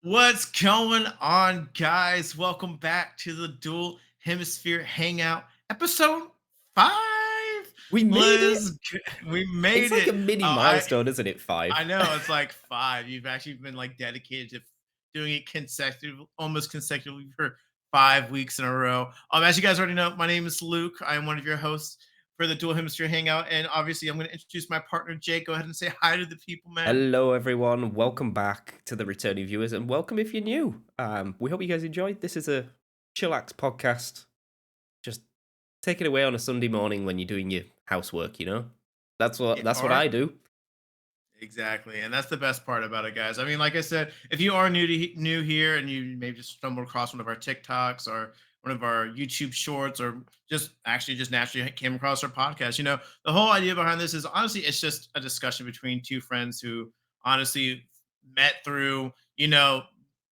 What's going on, guys? Welcome back to the Dual Hemisphere Hangout, episode 5. We made it. We It's made like a it. mini Oh, I milestone, isn't it? I 5. know it's like 5. You've actually been like dedicated to doing it almost consecutively for 5 weeks in a row. As you guys already know, my name is Luke. I am one of your hosts for the Dual Hemisphere Hangout, and obviously, I'm going to introduce my partner Jake. Go ahead and say hi to the people, man. Hello, everyone. Welcome back to the returning viewers, and welcome if you're new. We hope you guys enjoyed. This is a chillax podcast. Just take it away on a Sunday morning when you're doing your housework. That's what Yeah, that's what or I do. Exactly, and that's the best part about it, guys. I mean, like I said, if you are new here and you maybe just stumbled across one of our TikToks or one of our YouTube shorts, or just naturally came across our podcast, the whole idea behind this is honestly it's just a discussion between two friends who honestly met through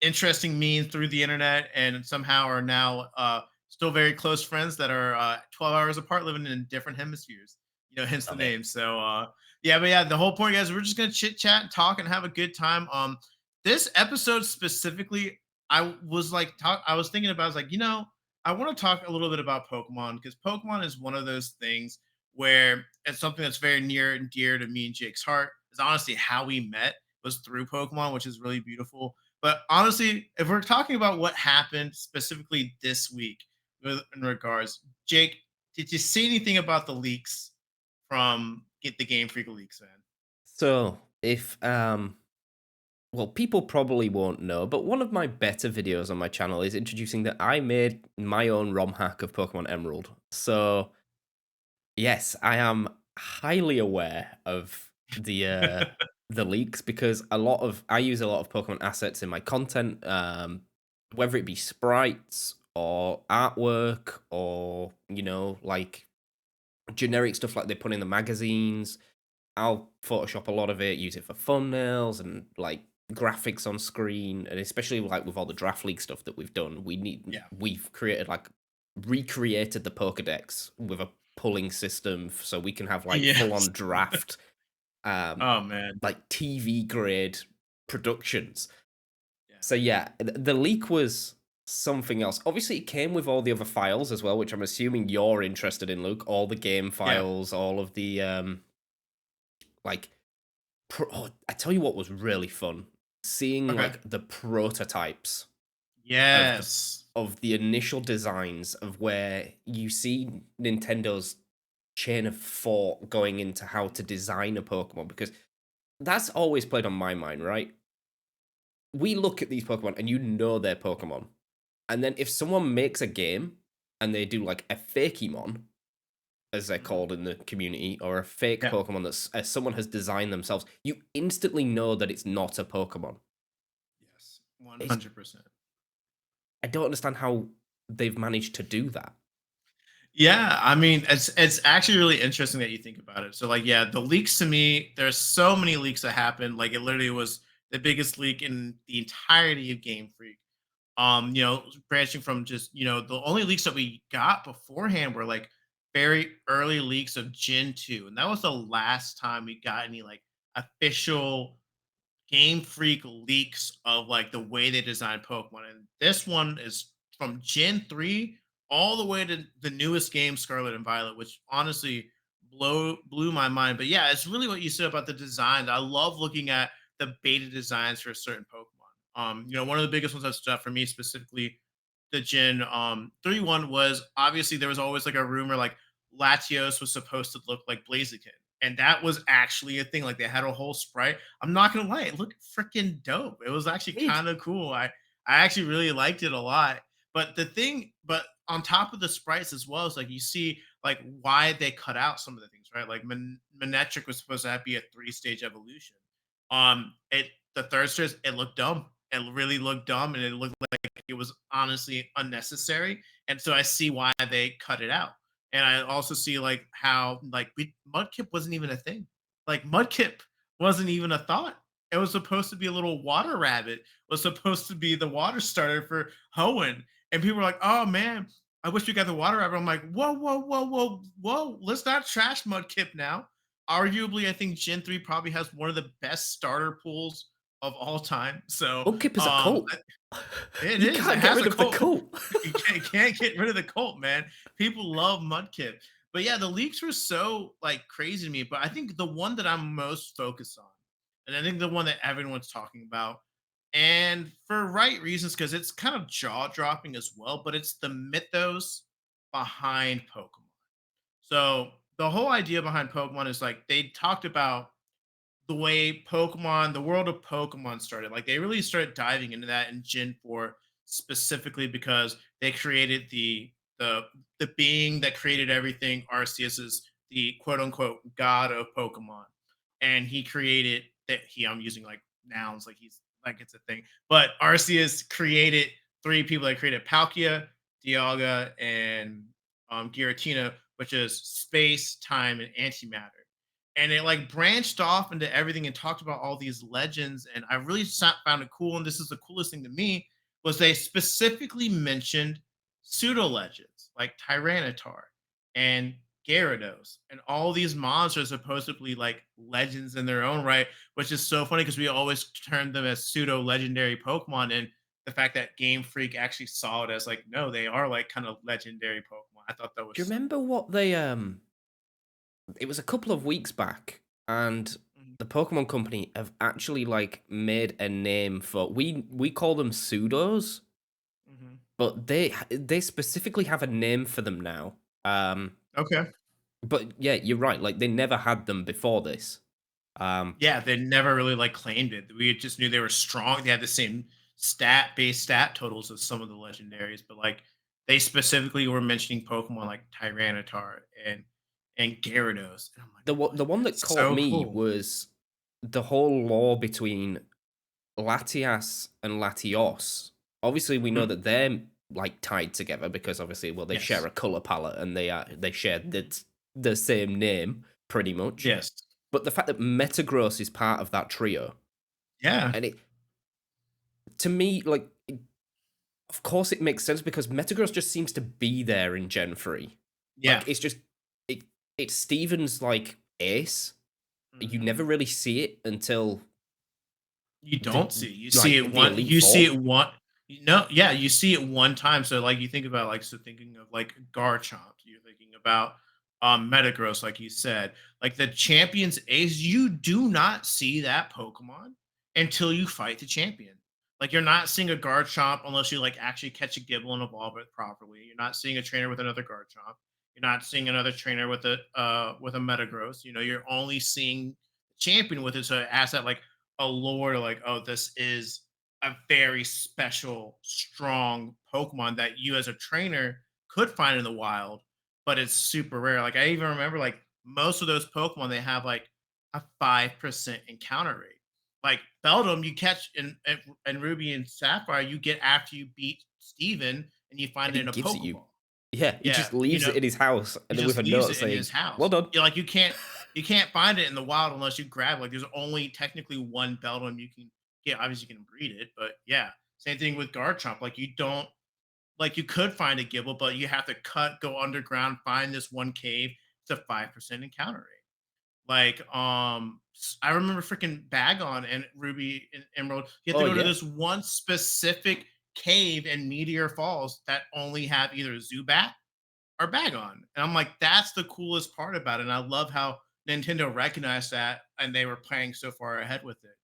interesting means through the internet and somehow are now still very close friends that are 12 hours apart, living in different hemispheres. Hence the Love it. name. So. Yeah, but yeah, the whole point, guys, we're just gonna chit chat and talk and have a good time. This episode specifically, I was thinking about, I was like, I want to talk a little bit about Pokemon because Pokemon is one of those things where it's something that's very near and dear to me and Jake's heart. Is honestly how we met was through Pokemon, which is really beautiful. But honestly, if we're talking about what happened specifically this week in regards, Jake, did you see anything about the leaks from Get the Game Freak Leaks, man? So, if well, people probably won't know, but one of my better videos on my channel is introducing that I made my own ROM hack of Pokemon Emerald. So, yes, I am highly aware of the leaks because I use a lot of Pokemon assets in my content, whether it be sprites or artwork or like generic stuff like they put in the magazines. I'll Photoshop a lot of it, use it for thumbnails and like graphics on screen, and especially like with all the draft league stuff that we've done, Yeah. we've created like recreated the Pokedex with a pulling system so we can have like full Yes. on draft, um, Oh, man. like TV grade productions. Yeah. So yeah, the leak was something else. Obviously, it came with all the other files as well, which I'm assuming you're interested in, Luke. All the game Yeah. files, all of the like oh, I tell you what was really fun, seeing Okay. like the prototypes of Yes. the initial designs of where you see Nintendo's chain of thought going into how to design a Pokemon, because that's always played on my mind, right? We look at these Pokemon and they're Pokemon. And then if someone makes a game and they do like a Fakemon, as they're Mhm. called in the community, or a fake Yeah. Pokemon that someone has designed themselves, you instantly know that it's not a Pokemon. Yes. It's 100%. I don't understand how they've managed to do that. Yeah, I mean, it's actually really interesting that you think about it. So, like, yeah, the leaks to me, there's so many leaks that happened. Like, it literally was the biggest leak in the entirety of Game Freak. Branching from just, the only leaks that we got beforehand were like very early leaks of Gen 2. And that was the last time we got any like official Game Freak leaks of like the way they design Pokemon. And this one is from Gen 3 all the way to the newest game, Scarlet and Violet, which honestly blew my mind. But yeah, it's really what you said about the designs. I love looking at the beta designs for certain Pokemon. One of the biggest ones that stood out for me specifically, the Gen 3 one was obviously there was always like a rumor like Latios was supposed to look like Blaziken. And that was actually a thing. Like they had a whole sprite. I'm not gonna lie, it looked freaking dope. It was actually Did kind of cool. I actually really liked it a lot. But on top of the sprites as well, is like you see like why they cut out some of the things, right? Like Manectric was supposed to be a 3-stage evolution. It the third stage, it looked dumb. It really looked dumb, and it looked like it was honestly unnecessary. And so I see why they cut it out. And I also see like how like Mudkip wasn't even a thing. Like Mudkip wasn't even a thought. It was supposed to be a little water rabbit. Was supposed to be the water starter for Hoenn. And people were like, "Oh man, I wish we got the water rabbit." I'm like, "Whoa, whoa, whoa, whoa, whoa! Let's not trash Mudkip now." Arguably, I think Gen 3 probably has one of the best starter pools of all time. So, Mudkip is a cult. it You is. It can't get has a rid of the cult. cult. You can't get rid of the cult, man. People love Mudkip. But yeah, the leaks were so like crazy to me. But I think the one that I'm most focused on, and I think the one that everyone's talking about, and for right reasons, because it's kind of jaw dropping as well. But it's the mythos behind Pokemon. So the whole idea behind Pokemon is like they talked about the way Pokemon, the world of Pokemon started. Like they really started diving into that in Gen 4 specifically because they created the the being that created everything. Arceus is the quote unquote god of Pokemon. And he created that I'm using like nouns like he's like it's a thing. But Arceus created three people that created Palkia, Dialga, and Giratina, which is space, time, and antimatter, and it like branched off into everything and talked about all these legends, and I really found it cool, and this is the coolest thing to me was they specifically mentioned pseudo legends like Tyranitar and Gyarados, and all these monsters supposedly like legends in their own right, which is so funny because we always term them as pseudo legendary Pokemon, and the fact that Game Freak actually saw it as like no, they are like kind of legendary Pokemon. I thought that was Do you so remember what they it was a couple of weeks back, and cool. the Pokemon Company have actually like made a name for we call them pseudos, Mhm. but they specifically have a name for them now. Okay. But yeah, you're right. Like they never had them before this. Um, Yeah, they never really, like, claimed it. We just knew they were strong. They had the same stat-based stat totals as some of the legendaries, but, like, they specifically were mentioning Pokemon like Tyranitar and Gyarados, and I'm like, "What? the one that That's caught so me cool." was the whole lore between Latias and Latios. Obviously, we know Mhm. that they're like tied together because obviously, well, they share Yes. a color palette and they share Mhm. the same name pretty much. Yes. But the fact that Metagross is part of that trio, Yeah. and it to me, like, of course, it makes sense because Metagross just seems to be there in Gen 3. Like, Yeah. it's just it it's Steven's like ace. You Mhm. never really see it until You the don't see it. the Elite You see Four. it one no, yeah, you see it one time. So like you think about like so thinking of like Garchomp, you're thinking about Metagross, like you said. Like the champion's ace, you do not see that Pokemon until you fight the champion. Like you're not seeing a Garchomp unless you like actually catch a Gible and evolve it properly. You're not seeing a trainer with another Garchomp. You're not seeing another trainer with a Metagross. You know, you're only seeing champion with it. So it has that like a lore like, oh, this is a very special, strong Pokemon that you as a trainer could find in the wild, but it's super rare. Like I even remember like most of those Pokemon, they have like a 5% encounter rate. Like Beldum, you catch in Ruby and Sapphire, you get after you beat Steven and you find And it he in a gives it you. Pokeball. Yeah, he Yeah, just you leaves know, it in his house he and then with just a leaves note it in his saying, "Well house. done." Yeah, like you can't find it in the wild unless you grab like there's only technically one Beldum you can get. Obviously, you can breed it, but yeah, same thing with Garchomp. Like you don't like you could find a Gibble, but you have to go underground, find this one cave. It's a 5% encounter rate. Like I remember freaking Bagon and Ruby and Emerald. You have to Oh go to yeah, this one specific cave in Meteor Falls that only have either Zubat are bag on. And I'm like, that's the coolest part about it. And I love how Nintendo recognized that and they were playing so far ahead with it.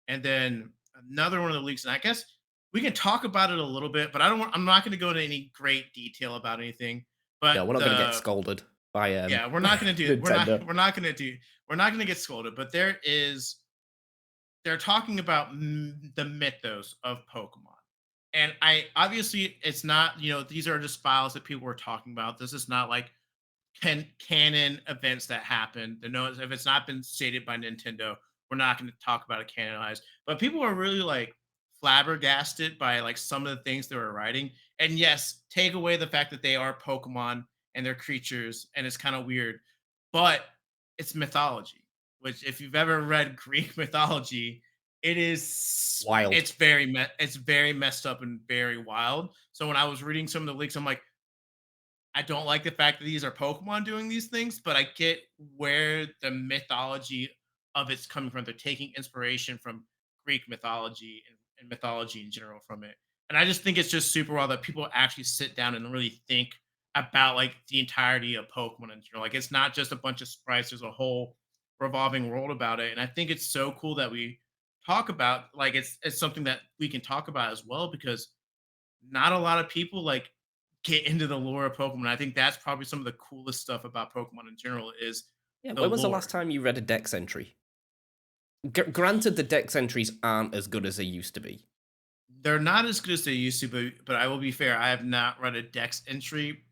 And then another one of the leaks, and I guess we can talk about it a little bit, but I'm not going to go into any great detail about anything. But no, we're not gonna get scolded by yeah, we're not going to do it. Nintendo. We're not going to do, we're not going to get scolded, but they're talking about the mythos of Pokemon. And I obviously it's not, these are just files that people were talking about. This is not like canon events that happen. The no, if it's not been stated by Nintendo, we're not going to talk about it canonized. But people are really like flabbergasted by like some of the things they were writing. And yes, take away the fact that they are Pokemon and they're creatures, and it's kind of weird, but it's mythology. Which, if you've ever read Greek mythology, Wild. it's very messed up and very wild. So when I was reading some of the leaks, I'm like, I don't like the fact that these are Pokemon doing these things, but I get where the mythology of it's coming from. They're taking inspiration from Greek mythology and mythology in general from it. And I just think it's just super well that people actually sit down and really think about like the entirety of Pokemon in general. Like it's not just a bunch of sprites, there's a whole revolving world about it. And I think it's so cool that we talk about like it's something that we can talk about as well because not a lot of people like get into the lore of Pokemon. I think that's probably some of the coolest stuff about Pokemon in general is Yeah, the when was the last lore. time you read a Dex entry? Granted, the Dex entries aren't as good as they used to be. They're not as good as they used to, but I will be fair. I have not read a Dex entry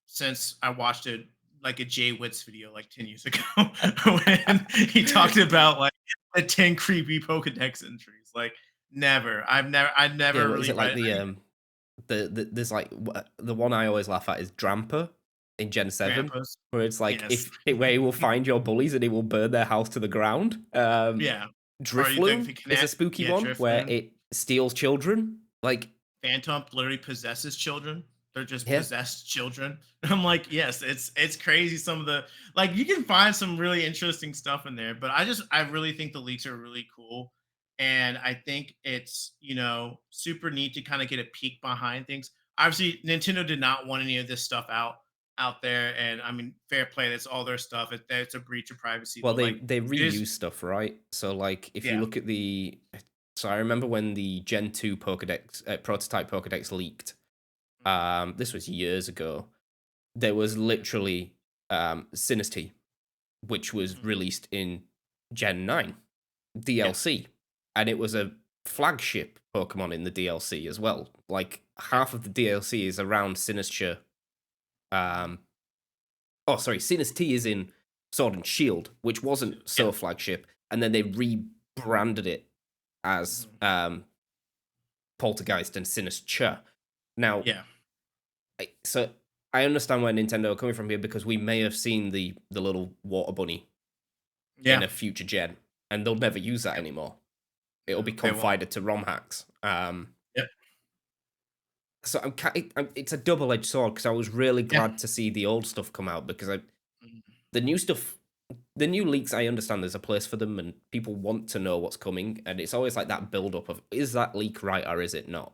since I watched it like a Jay Witz video like 10 years ago when he talked about like the 10 creepy Pokedex entries. Like never. I've Yeah, never what is really it like read I think there's like the one I always laugh at is Dramper in Gen 7, Grandpa's. where it's like Yes. where he will find your bullies and he will burn their house to the ground. Yeah. Or you think Drifloon the is a connect spooky yeah, one where Driftloon. it steals children. Like, Phantom literally possesses children. They're just yeah. possessed children. I'm like, yes, it's crazy. Some of the like you can find some really interesting stuff in there, but I really think the leaks are really cool. And I think it's super neat to kind of get a peek behind things. Obviously, Nintendo did not want any of this stuff out there, and I mean, fair play. That's all their stuff. It's a breach of privacy, Well, but they like they it is, reuse stuff, right? So like if you yeah, look at so I remember when the Gen 2 Pokédex prototype Pokédex leaked. mhm, This was years ago. There was literally Sinistee, which was mhm, released in Gen 9 yeah, DLC, and it was a flagship Pokemon in the DLC as well. Like yeah, half of the DLC is around Sinistcha. mhm, Um, oh, sorry, Sinistee is in Sword and Shield, which wasn't yeah, so flagship, and then they rebranded it as mhm, Poltergeist and Sinistcha. Now, yeah, so I understand where Nintendo are coming from here because we may have seen the little water bunny in yeah. a future gen, and they'll never use that Yep. anymore. It'll be No, they won't. confided to ROM hacks. Yep. So it's a double edged sword because I was really Yeah. glad to see the old stuff come out because Mhm. the new stuff, the new leaks, I understand there's a place for them and people want to know what's coming, and it's always like that build up of is that leak right or is it not?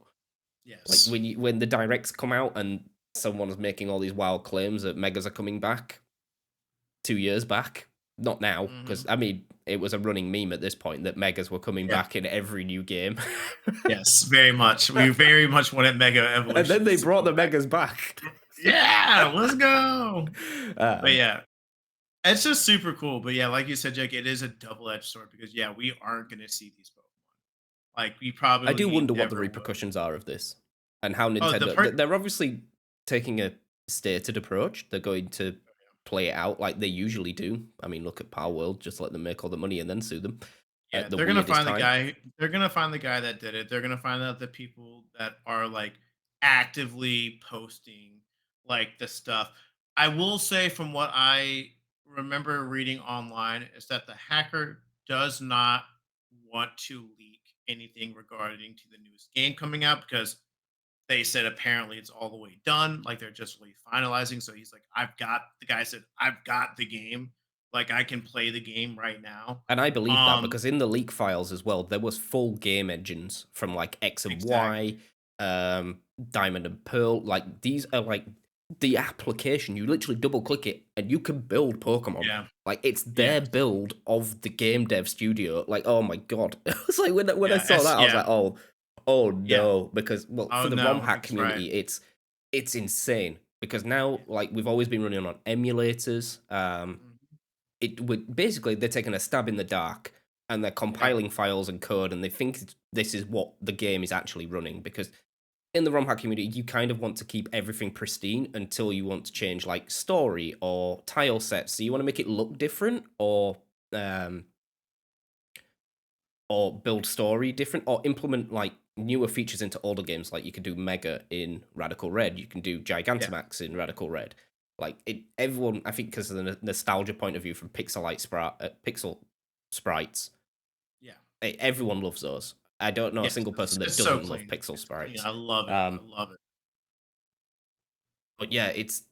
Like Yes. when the directs come out and someone's making all these wild claims that megas are coming back 2 years back, not now because Mhm. I mean it was a running meme at this point that megas were coming Yeah. back in every new game. Yes, very much. We very much wanted Mega And then they Evolutions to brought come the back. megas back. Yeah, let's go. But um, yeah, it's just super cool. But yeah, like you said, Jake, it is a double-edged sword because yeah, we aren't gonna see these Pokemon. Like we I do probably wonder what the never will. repercussions are of this and how Oh, the Nintendo. part They're obviously taking a stated approach. They're going to play it out like they usually do. I mean, look at Power World. Just let them make all the money and then sue them yeah, at the they're gonna weirdest find the time. guy. They're gonna find the guy that did it. They're gonna find out the people that are like actively posting like the stuff. I will say, from what I remember reading online, is that the hacker does not want to leak anything regarding to the newest game coming out because they said apparently it's all the way done. Like they're just really finalizing. So he's like, the guy said, I've got the game. Like I can play the game right now. And I believe that Um, because in the leak files as well, there was full game engines from like X and exactly. Y, Diamond and Pearl. Like these are like the application. You literally double click it and you can build Pokemon. Yeah. Like it's their Yes. build of the game dev studio. Like oh my god, it's like when I Yeah. saw that, I was Yeah. like oh Yeah. no, because well Oh for the ROM no, hack that's right. community, it's insane because now Yeah. like we've always been running on emulators. Mhm. It would basically they're taking a stab in the dark and they're Yeah. compiling files and code and they think this is what the game is actually running because in the ROM hack community you kind of want to keep everything pristine until you want to change like story or tile sets. So you want to make it look different um or build story different or implement like newer features into older games like you can do Mega in Radical Red, you can do Yeah. Gigantamax in Radical Red. Like it everyone I think because of the nostalgia point of view from pixel sprites, Yeah. everyone loves those. I don't know a Yes. single person that It's so doesn't love clean. pixel It's clean. sprites. I love it. I Um, love it. but yeah, it's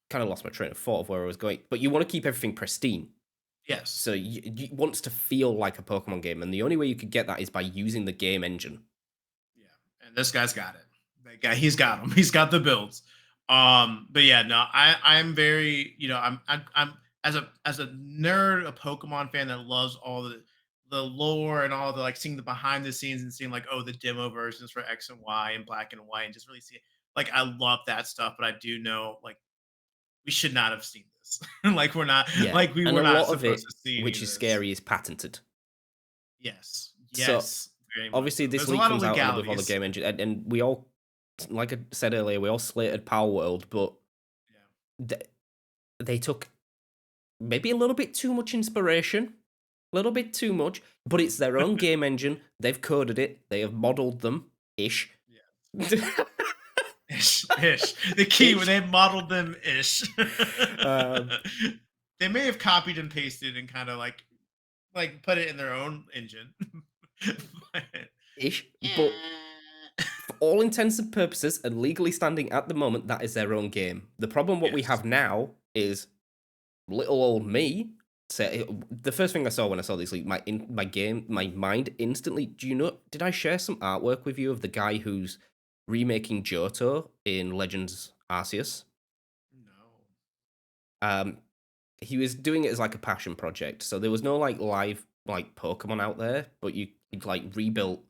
kind of lost my train of thought of where I was going. But you want to keep everything pristine. Yes. So you wants to feel like a Pokemon game, and the only way you could get that is by using the game engine. Yeah, and this guy's got it. That guy, he's got them. He's got the builds. But yeah, no, I'm very, I'm as a nerd, a Pokemon fan that loves all the lore and all the like seeing the behind the scenes and seeing like, oh, the demo versions for X and Y and Black and White, and just really see like I love that stuff. But I do know like we should not have seen this. Like we're not Yeah, like we and were a not lot of supposed it, to see any which of is this. scary, is patented. Yes, So yes, very much obviously so. this There's a leak lot of comes out under with all the legalities. game engine, and we all, like I said earlier, we all slated Power World, but Yeah. th- they took maybe a little bit too much inspiration, a little bit too much, but it's their own game engine. They've coded it. They have modeled them ish. Yeah. Ish, ish. The key when Ish. they modeled them ish. Um, They may have copied and pasted and kind of like put it in their own engine. But, ish. But eh. for all intents and purposes, and legally standing at the moment, that is their own game. The problem what we Yes. have now is little old me. The first thing I saw when I saw this leak, my mind instantly. Do you know? Did I share some artwork with you of the guy who's remaking Johto in Legends Arceus? No. Um, he was doing it as like a passion project. So there was no like live like Pokemon out there, but you could like rebuilt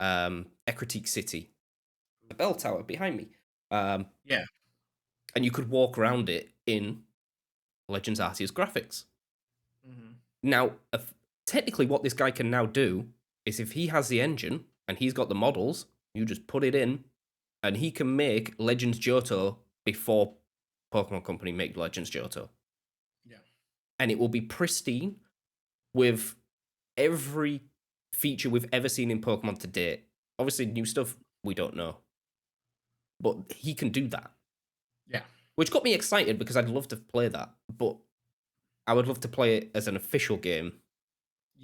Ecruteak City, the bell tower behind me. Um, Yeah. and you could walk around it in Legends Arceus graphics. Hmm. Now, technically, what this guy can now do is if he has the engine and he's got the models, you just put it in, and he can make Legends Johto before Pokemon Company make Legends Johto, Yeah. and it will be pristine with every feature we've ever seen in Pokemon to date. Obviously, new stuff we don't know, but he can do that, Yeah. which got me excited because I'd love to play that, but I would love to play it as an official game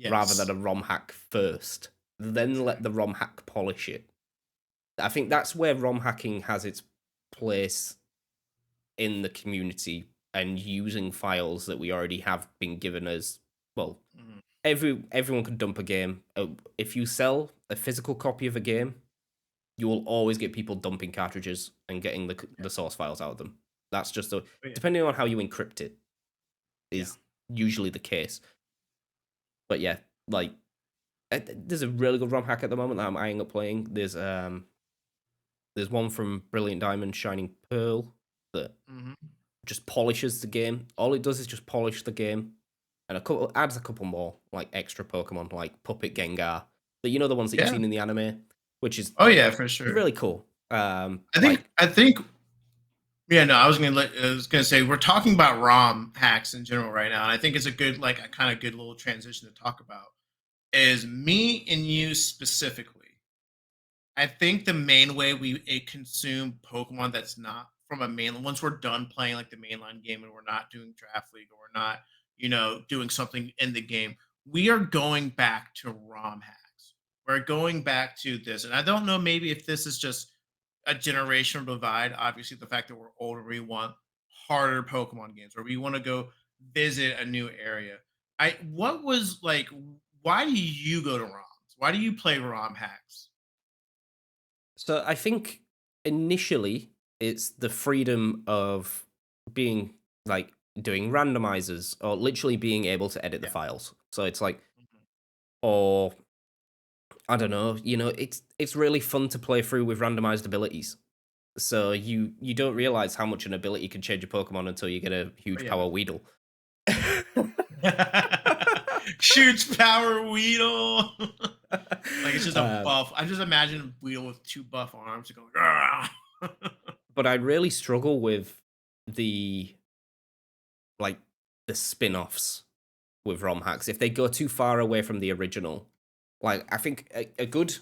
rather than Yes. a ROM hack first, then let the Exactly. ROM hack polish it. I think that's where ROM hacking has its place in the community, and using files that we already have been given as well. Mhm. Everyone can dump a game. If you sell a physical copy of a game, you will always get people dumping cartridges and getting Yeah. the source files out of them. That's just Oh, yeah. depending on how you encrypt it Yeah. is usually the case. But yeah, like there's a really good ROM hack at the moment that I'm eyeing up playing. There's one from Brilliant Diamond, Shining Pearl that Hmm. just polishes the game. All it does is just polish the game, and adds a couple more like extra Pokemon like Puppet Gengar, that the ones that you've Yeah. seen in the anime, which is Oh yeah, for sure. really cool. I think Like I think Yeah, no, I was gonna say we're talking about ROM hacks in general right now, and I think it's a good, like, a kind of good little transition to talk about is me and you specifically. I think the main way we consume Pokemon that's not from a main once we're done playing like the mainline game and we're not doing draft league or we're not, doing something in the game, we are going back to ROM hacks. We're going back to this. And I don't know maybe if this is just a generational divide. Obviously, the fact that we're older, we want harder Pokemon games or we want to go visit a new area. What was like why do you go to ROMs? Why do you play ROM hacks? so, I think initially it's the freedom of being like doing randomizers or literally being able to edit the Yeah. files. So it's like, Mhm. or I don't know, it's really fun to play through with randomized abilities. So you don't realize how much an ability can change a Pokemon until you get a Oh, huge yeah. power Weedle. Shoots power Weedle. Like it's just a um, buff. I just imagine Weedle with two buff arms going. "Grrr." but I really struggle with the like the spin-offs with ROM hacks if they go too far away from the original. Like I think a good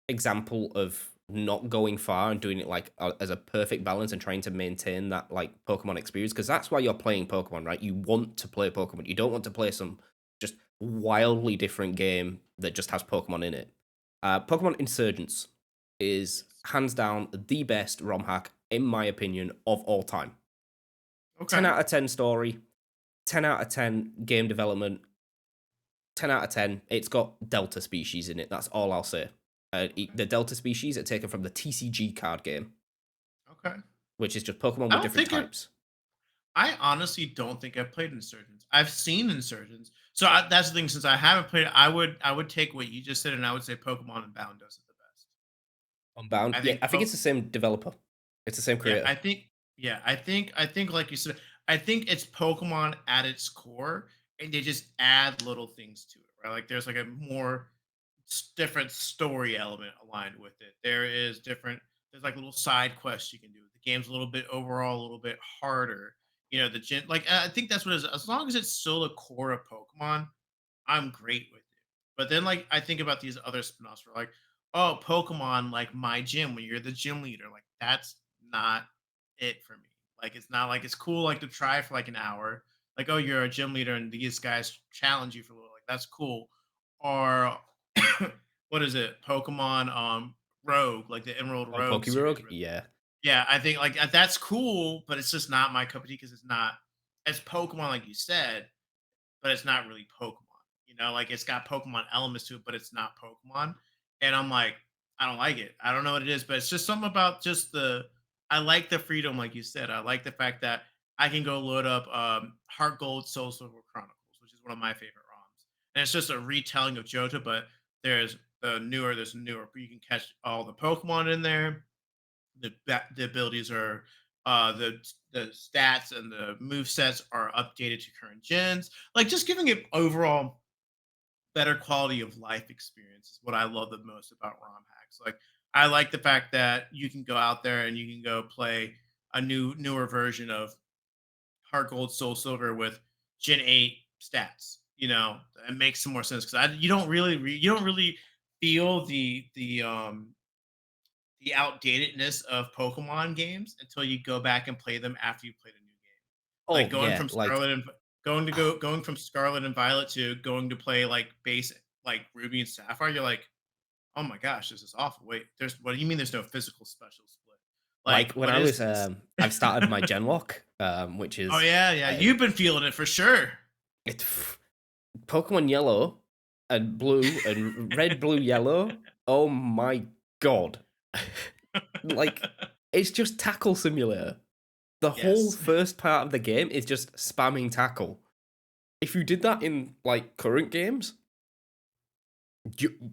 example of not going far and doing it like as a perfect balance and trying to maintain that like Pokemon experience, because that's why you're playing Pokemon, right? You want to play Pokemon. You don't want to play some just wildly different game that just has Pokemon in it. Pokemon Insurgents is Yes. hands down the best ROM hack in my opinion of all time. 10 Okay. out of 10 story. 10 out of 10 game development. 10 out of 10. It's got Delta species in it. That's all I'll say. Okay. The Delta species are taken from the TCG card game, Okay. which is just Pokemon I with don't different think it. types. I honestly don't think I've played Insurgents. I've seen Insurgents, so that's the thing. Since I haven't played it, I would take what you just said, and I would say Pokemon Unbound does it the best. Unbound. I Yeah, think I think it's the same developer. It's the same Yeah, creator. I think like you said, I think it's Pokemon at its core, and they just add little things to it, right? Like there's like a more different story element aligned with it. There's like little side quests you can do. The game's a little bit overall a little bit harder. The gen like I think that's what it is. As long as it's still the core of Pokemon, I'm great with it. But then, like, I think about these other spin-offs where, like, oh, Pokemon, like my gym, when you're the gym leader, like that's not it for me. Like, it's not like it's cool, like to try for like an hour. Like, oh, you're a gym leader, and these guys challenge you for a little. Like, that's cool. Or what is it? Pokemon Rogue, like the Emerald Oh, Rogue series. Rogue. Yeah. Yeah, I think like that's cool, but it's just not my cup of tea because it's not as Pokemon, like you said, but it's not really Pokemon. Like it's got Pokemon elements to it, but it's not Pokemon. And I'm like, I don't like it. I don't know what it is, but it's just something about just I like the freedom, like you said. I like the fact that I can go load up Heart Gold Soul Silver Chronicles, which is one of my favorite ROMs. And it's just a retelling of Johto, but there's newer, you can catch all the Pokemon in there. The abilities are the stats and the move sets are updated to current gens, like just giving it overall better quality of life experience is what I love the most about ROM hacks. Like I like the fact that you can go out there and you can go play a newer version of Heart Gold Soul Silver with Gen 8 stats. It makes some more sense because you don't really feel the outdatedness of Pokemon games until you go back and play them after you played a new game. Like Oh, yeah. Like, going from Scarlet and Violet to going to play like base like Ruby and Sapphire, you're like, "Oh my gosh, this is awful. Wait, what do you mean there's no physical special split? Like, when what I is was, this?" I've started my Genlock, which Oh is yeah, yeah. um, You've been feeling it for sure. it, Pokemon Yellow and Blue and Red, Blue, Yellow. Oh my god! Like, it's just tackle simulator. The whole Yes. first part of the game is just spamming tackle. If you did that in like current games, you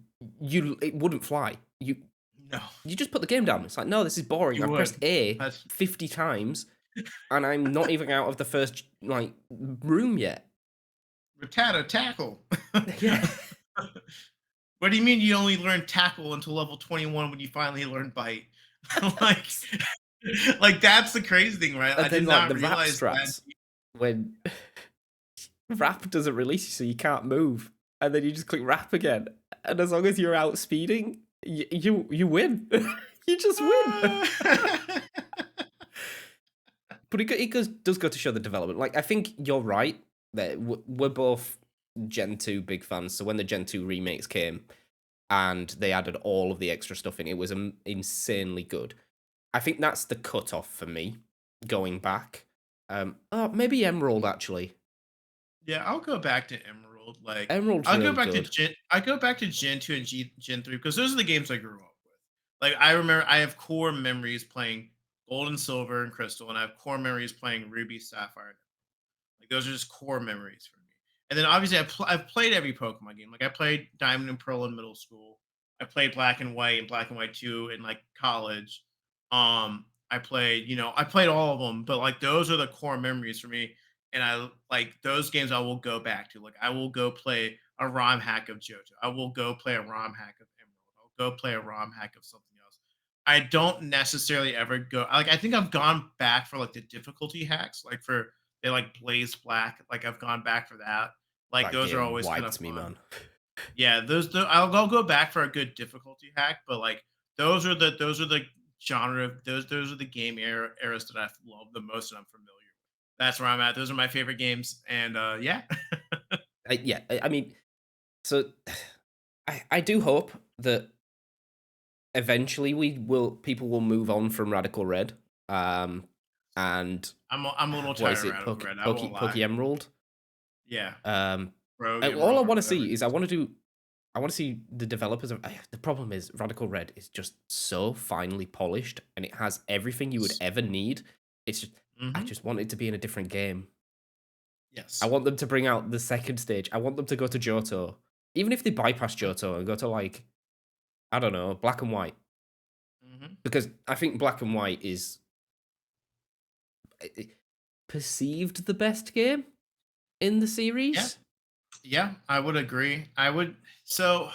it wouldn't fly. No, You just put the game down. It's like, no, this is boring. you I've pressed would. A That's 50 times and I'm not even out of the first like room yet. Rattata tackle. Yeah. What do you mean you only learn tackle until level 21 when you finally learn bite? like, like that's the crazy thing, right? I And then did like not the wrap realize that. strats when wrap doesn't release you so you can't move. And then you just click wrap again. And as long as you're out speeding, you win. You just win. But does go to show the development. Like, I think you're right that we're both Gen 2 big fans. So when the Gen 2 remakes came and they added all of the extra stuff in, it was insanely good. I think that's the cutoff for me going back. Oh, maybe Emerald actually. Yeah, I'll go back to Emerald. Like, Emerald's I'll go really back to good. Gen. I go back to Gen 2 and Gen 3 because those are the games I grew up with. Like, I remember I have core memories playing Gold and Silver and Crystal, and I have core memories playing Ruby, Sapphire. Like those are just core memories for me. And then obviously I've played every Pokemon game. Like I played Diamond and Pearl in middle school. I played Black and White and Black and White 2 in like college. I played all of them, but like those are the core memories for me. And I like those games I will go back to. Like I will go play a ROM hack of JoJo. I will go play a ROM hack of Emerald. I'll go play a ROM hack of something else. I don't necessarily ever go like I think I've gone back for like the difficulty hacks, like for they like Blaze Black. Like I've gone back for that. Like That those are game always kind of wiped me, fun. man. Yeah, I'll go back for a good difficulty hack, but like those are the genre those are the game eras that I love the most and I'm familiar with. That's where I'm at. Those are my favorite games, and yeah. Yeah, I mean, so I do hope that eventually people will move on from Radical Red. And I'm a little what tired is of it, Radical Red. I won't Poke lie. Emerald? Yeah. Um, Rogue and all I Emerald or want to whatever see it is is. I want to see the developers of. The problem is Radical Red is just so finely polished, and it has everything you would Yes. ever need. It's just I Mhm. just want it to be in a different game. I Yes. want them to bring out the second stage. I want them to go to Johto, even if they bypass Mhm. Johto and go to like I don't know, Black and White, Mhm. because I think Black and White is eh, perceived the best game in the Yeah. series. Yeah, I would agree. I would so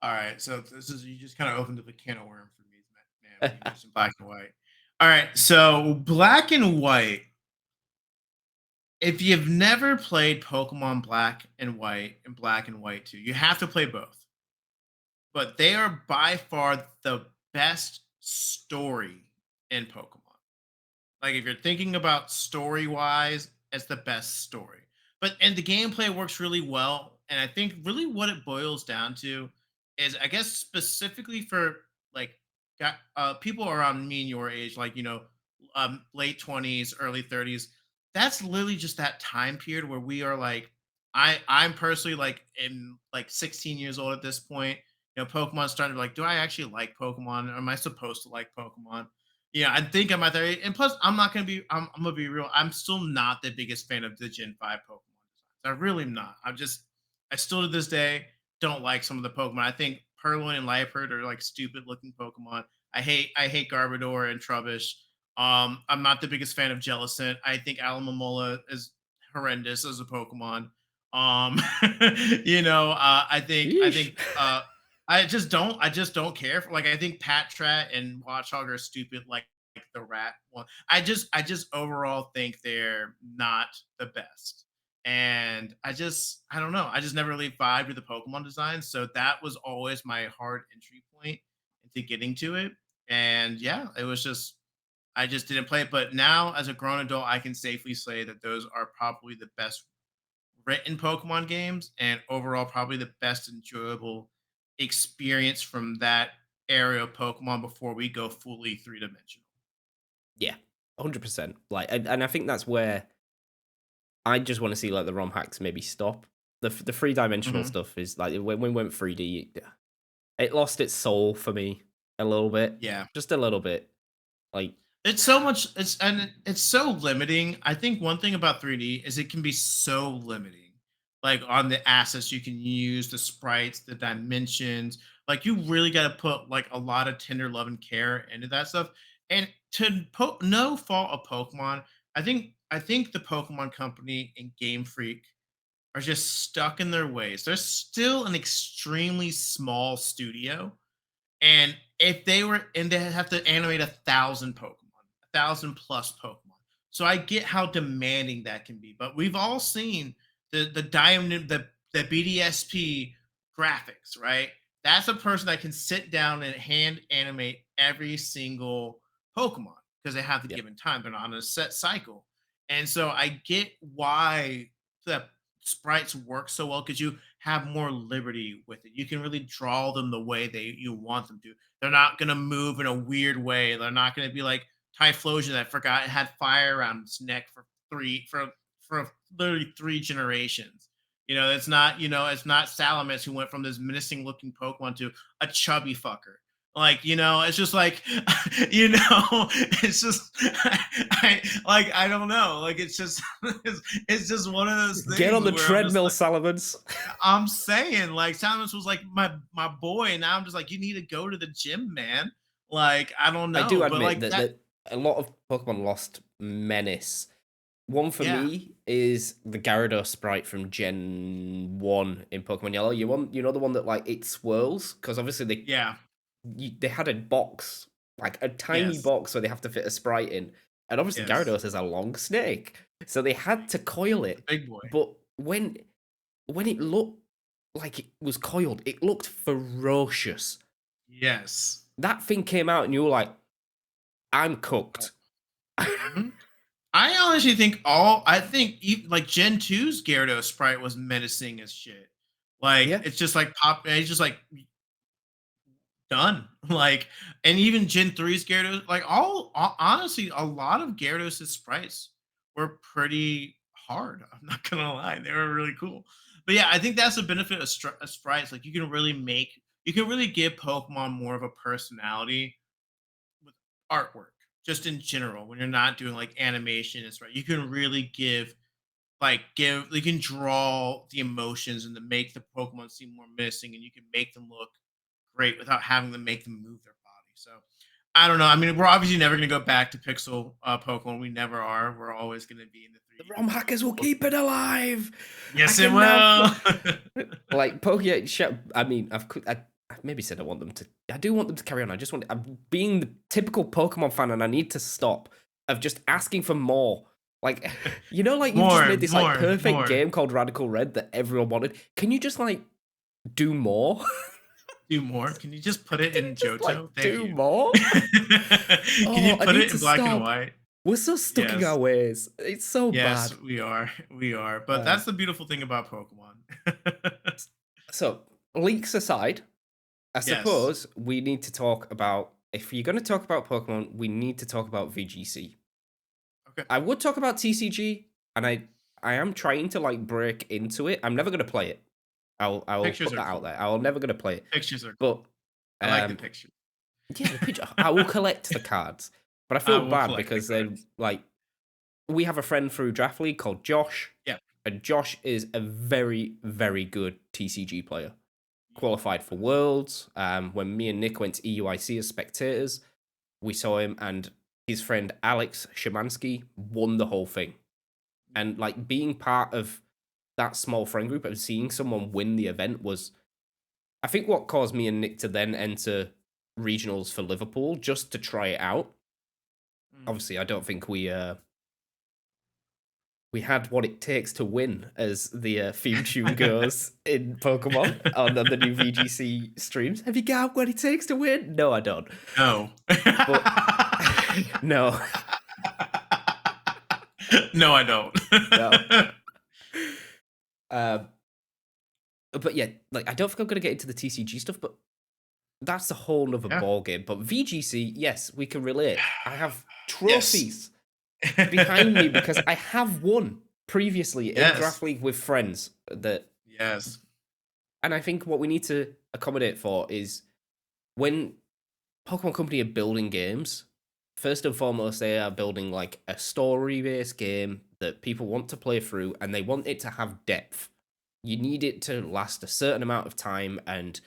all right, so this is you just kind of opened up a can of worm for me, man, when you mentioned black and white. All right, so black and white. If you've never played Pokemon Black and White and Black and White 2, you have to play both. But they are by far the best story in Pokemon. Like if you're thinking about story wise, it's the best story. But and the gameplay works really well. And I think really what it boils down to is I guess specifically for like got people around me and your age, like late 20s, early 30s. That's literally just that time period where we are like, I'm personally like in like 16 years old at this point. Pokemon started like, do I actually like Pokemon? Am I supposed to like Pokemon? Yeah, I think I'm at that age. And plus, I'm not gonna be. I'm gonna be real. I'm still not the biggest fan of the Gen 5 Pokemon designs. I really am not. I still to this day don't like some of the Pokemon. I think Purloin and Liepard are like stupid looking Pokemon. I hate Garbodor and Trubbish. I'm not the biggest fan of Jellicent. I think Alomomola is horrendous as a Pokemon. Um, I Yeesh. think I just don't care for like I think Patrat and Watchog are stupid like the rat one. I just overall think they're not the best. And I don't know. I just never really vibed with the Pokemon design. So that was always my hard entry point into getting to it. And yeah, it was just I just didn't play it. But now as a grown adult, I can safely say that those are probably the best written Pokemon games and overall probably the best enjoyable experience from that area of Pokemon before we go fully three-dimensional. Yeah, 100%. Like, and I think that's where I just want to see like the ROM hacks maybe stop. The three dimensional Mhm. stuff is like when we went 3D, it lost its soul for me a little bit, Yeah. just a little bit. Like, It's so much it's so limiting. I think one thing about 3D is it can be so limiting. Like on the assets you can use, the sprites, the dimensions. Like you really got to put like a lot of tender love and care into that stuff. And no fault of Pokemon, I think the Pokemon Company and Game Freak are just stuck in their ways. They're still an extremely small studio and if they were, and they have to animate 1,000 Pokemon, 1,000 plus Pokemon. So I get how demanding that can be. But we've all seen the diamond, the BDSP graphics, right? That's a person that can sit down and hand animate every single Pokemon because they have the yeah, given time. They're not on a set cycle. And so I get why the sprites work so well because you have more liberty with it. You can really draw them the way you want them to. They're not gonna move in a weird way. They're not gonna be like Typhlosion that forgot it had fire around its neck for literally 3 generations. It's not Salamis who went from this menacing looking Pokemon to a chubby fucker. It's just like, it's just, I don't know. Like, it's just, it's just one of those get on things the where I'm just treadmill, like, Salamence. I'm saying, like, Samus was like my boy, and now I'm just like, you need to go to the gym, man. Like, I don't I do know, but admit like that, that a lot of Pokemon lost menace. One for yeah, me is the Gyarados sprite from Gen 1 in Pokemon Yellow. You know the one that like it swirls because obviously yeah, they had a box, like a tiny yes, box where they have to fit a sprite in. And obviously yes, Gyarados is a long snake. So they had to coil the it. big boy, But when it looked like it was coiled, it looked ferocious. yes. That thing came out and you were like, I'm cooked. Mhm. I think like Gen 2's Gyarados sprite was menacing as shit. Like Yeah. it's just like pop. It's just like done. Like, and even Gen 3's Gyarados, like honestly, a lot of Gyarados' sprites were pretty hard. I'm not gonna lie, they were really cool. But yeah, I think that's the benefit of, of sprites. Like you can really give Pokemon more of a personality with artwork, just in general. When you're not doing like animation and sprite, you can really give you can draw the emotions and to make the Pokemon seem more menacing, and you can make them look great without having to make them move their body. So I don't know. I mean, we're obviously never going to go back to pixel Pokemon. We never are. We're always going to be in the The 3D ROM hackers will world. keep it alive. I Yes, it can now will. like Pokemon. I mean, I maybe said I want them to. I do want them to carry on. I just want. I'm being the typical Pokemon fan, and I need to stop of just asking for more. Like, like you've just More, made this like more, perfect more. game called Radical Red that everyone wanted. Can you just like do more? Do more. Can you just put it Can you in just like Johto? Thank do you. more? Can Oh, you I put need it to in black and stop. white? We're so stuck in Yes. our ways. It's so Yes, bad. we are. We are. But Uh, that's the beautiful thing about Pokemon. so leaks aside, I Yes. suppose we need to talk about. If you're going to talk about Pokemon, we need to talk about VGC. Okay. I would talk about TCG, and I am trying to like break into it. I'm never going to play it. I will Pictures put are that out cool. there. I'm never going to play it. Pictures are But cool. I like the um, pictures. yeah, the picture. I will collect the cards. But I I feel will bad collect the because they cards. like we have a friend through Draft League called Josh, Yeah. and Josh is a very very good TCG player. Yeah. Qualified for Worlds. When me and Nick went to EUIC as spectators, we saw him, and his friend Alex Shemansky won the whole thing. And like being part of that small friend group and seeing someone win the event was, I think, what caused me and Nick to then enter regionals for Liverpool just to try it out. Mhm. Obviously, I don't think we had what it takes to win, as the theme tune goes in Pokemon on the new VGC streams. Have you got what it takes to win? No, I don't. No. But no, No, I don't. no. Um, but yeah, like I don't think I'm gonna get into the TCG stuff, but that's a whole nother Yeah. ball game. But VGC, yes, we can relate. I have Yes. trophies behind me because I have won previously in Yes. Draft League with friends. Yes. And I think what we need to accommodate for is when Pokemon Company are building games, first and foremost, they are building like a story based game that people want to play through and they want it to have depth. You need it to last a certain amount of time, and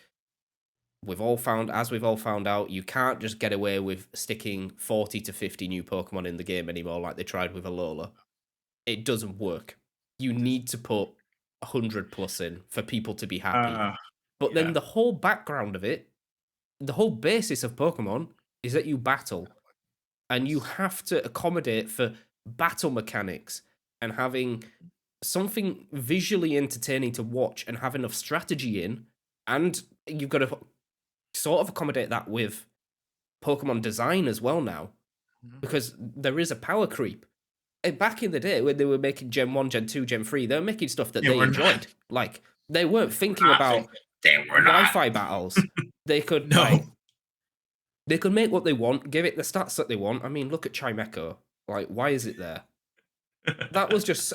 we've all found out, you can't just get away with sticking 40 to 50 new Pokemon in the game anymore like they tried with Alola. It doesn't work. You need to put 100 plus in for people to be happy. Uh, But then yeah. the whole background of it, the whole basis of Pokemon is that you battle, and you have to accommodate for battle mechanics and having something visually entertaining to watch and have enough strategy in. And you've got to sort of accommodate that with Pokemon design as well now, Mhm. because there is a power creep. Back in the day when they were making Gen 1, Gen 2, Gen 3, they were making stuff that They they were not. enjoyed. Like, they weren't They were thinking not about thinking. They were not. Wi-Fi battles. They could No. like they could make what they want, give it the stats that they want. I mean, look at Chimecho. Like, why is it there? That was just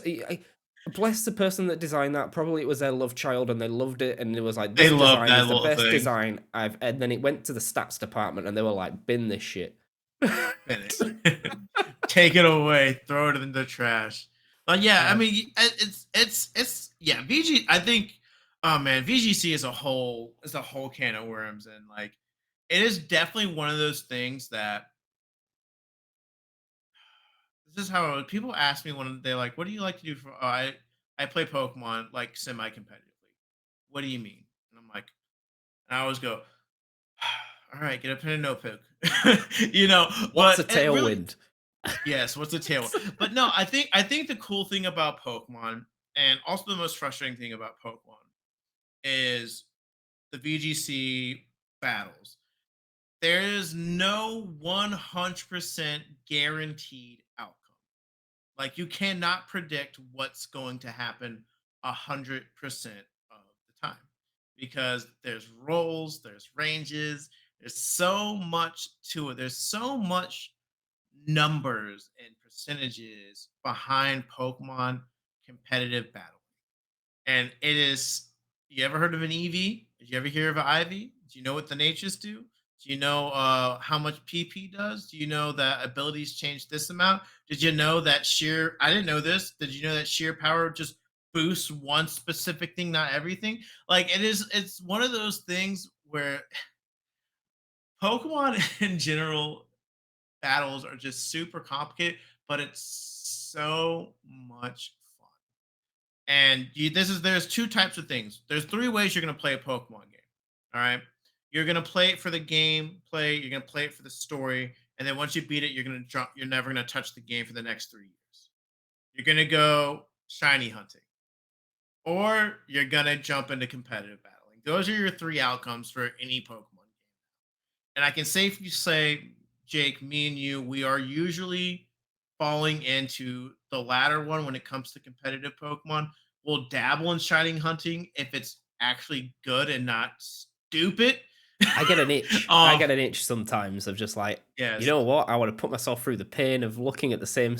bless the person that designed that. Probably it was their love child and they loved it, and it was like, They this love design that is the little best thing. design I've. And then it went to the stats department and they were like, bin this shit. Finish. Take it away. Throw it in the trash. But yeah, I Uh, mean, it's yeah. VG. I think. Oh man, VGC is a whole can of worms, and like, it is definitely one of those things that this is how people ask me when they're like, "What do you like to do for?" I play Pokemon like semi competitively. What do you mean? And I'm like, and I always go, "All right, get a pen and notebook," what's a But it really, tailwind? yes. What's the tail? But no, I think the cool thing about Pokemon, and also the most frustrating thing about Pokemon, is the VGC battles. There is no 100% guaranteed outcome. Like, you cannot predict what's going to happen 100% of the time, because there's roles, there's ranges, there's so much to it. There's so much numbers and percentages behind Pokemon competitive battle. And it is, you ever heard of an EV? Did you ever hear of an IV? Do you know what the natures do? Do you know how much PP does? Do you know that abilities change this amount? Did you know that sheer, I didn't know this. Did you know that sheer power just boosts one specific thing, not everything? Like it's one of those things where Pokemon in general battles are just super complicated, but it's so much fun. And there's two types of things. There's three ways you're gonna play a Pokemon game. All right. You're gonna play it for the game play, you're gonna play it for the story, and then once you beat it, you're never gonna touch the game for the next 3 years. You're gonna go shiny hunting, or you're gonna jump into competitive battling. Those are your three outcomes for any Pokemon game. And I can safely say, Jake, me and you, we are usually falling into the latter one when it comes to competitive Pokemon. We'll dabble in shining hunting if it's actually good and not stupid. I get an itch. I um, get an itch sometimes of just like, you yes, know what? I want to put myself through the pain of looking at the same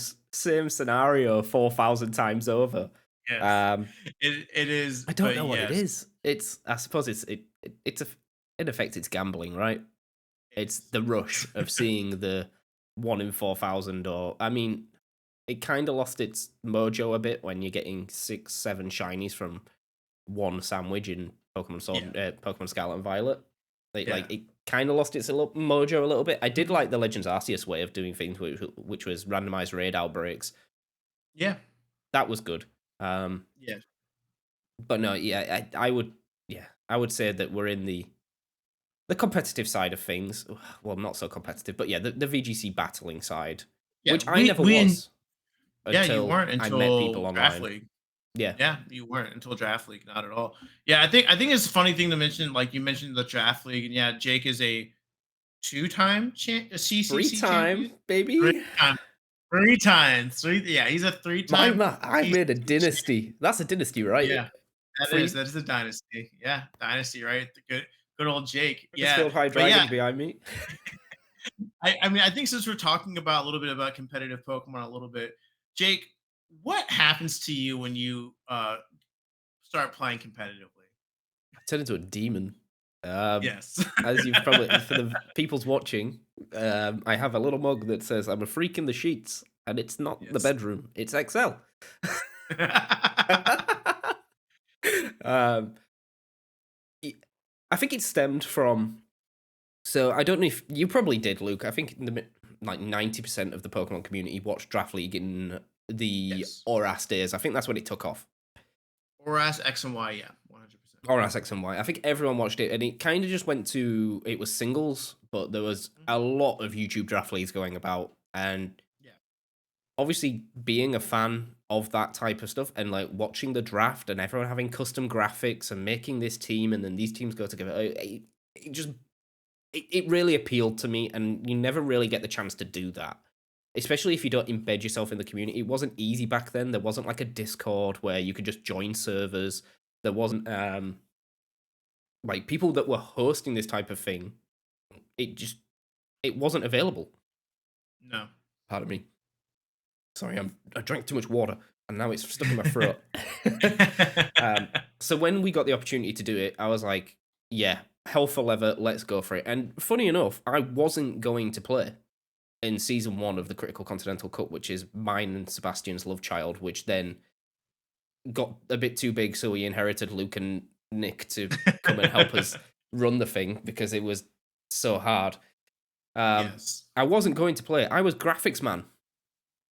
scenario 4,000 times over. yes, Um, it is, I don't but know what it yes, is. It's I suppose it's a in effect it's gambling, right? it It's is. the rush of seeing the 1 in 4,000, or I mean, it kind of lost its mojo a bit when you're getting 6, 7 shinies from one sandwich in Yeah, Pokemon Scarlet and Violet. yeah, It kind of lost its mojo a little bit. I did mhm, like the Legends Arceus way of doing things, which was randomized raid outbreaks. yeah, That was good. Um, yeah. but no, yeah, I would say that we're in the competitive side of things. Well, not so competitive, but yeah, the VGC battling side, Yeah, which I never was yeah, you until weren't I met people until Draft online. League. Yeah, Yeah, you weren't until Draft League, not at all. Yeah, I think it's a funny thing to mention. Like you mentioned the Draft League, and yeah, Jake is a a free CCC time, champion, three baby. times, three times, three. Yeah, he's a three-time I've made a CCC champion. dynasty. That's a dynasty, right? Yeah, Free that is a dynasty. Yeah, dynasty, right? The good old Jake. Yeah, Huddersfield High but yeah, Dragons behind me. I mean, I think since we're talking about a little bit about competitive Pokemon, a little bit, Jake, what happens to you when you start playing competitively? I turned into a demon. Yes. As you've probably for the people's watching, I have a little mug that says I'm a freak in the sheets, and it's not the Yes. bedroom; it's Excel. um, y- I think it stemmed from. So I don't know if you probably did, Luke. I think like 90% of the Pokemon community watched Draft League in the Yes. Oras days. I think that's when it took off. Or as X and Y, yeah, 100%. Oras X and Y. I think everyone watched it, and it kind of just went to it was singles, but there was Mhm. a lot of YouTube draft leagues going about, and Yeah. obviously being a fan of that type of stuff and like watching the draft and everyone having custom graphics and making this team and then these teams go together, it just it really appealed to me, and you never really get the chance to do that. Especially if you don't embed yourself in the community. It wasn't easy back then. There wasn't like a Discord where you could just join servers. There wasn't like people that were hosting this type of thing. It just it wasn't available. No. Pardon me. Sorry, I drank too much water and now it's stuck in my throat. um, so when we got the opportunity to do it, I was like, yeah, hell for leather, let's go for it. And funny enough, I wasn't going to play in season 1 of the Critical Continental Cup, which is mine and Sebastian's love child, which then got a bit too big, so we inherited Luke and Nick to come and help us run the thing because it was so hard. Yes. I wasn't going to play it. I was graphics man.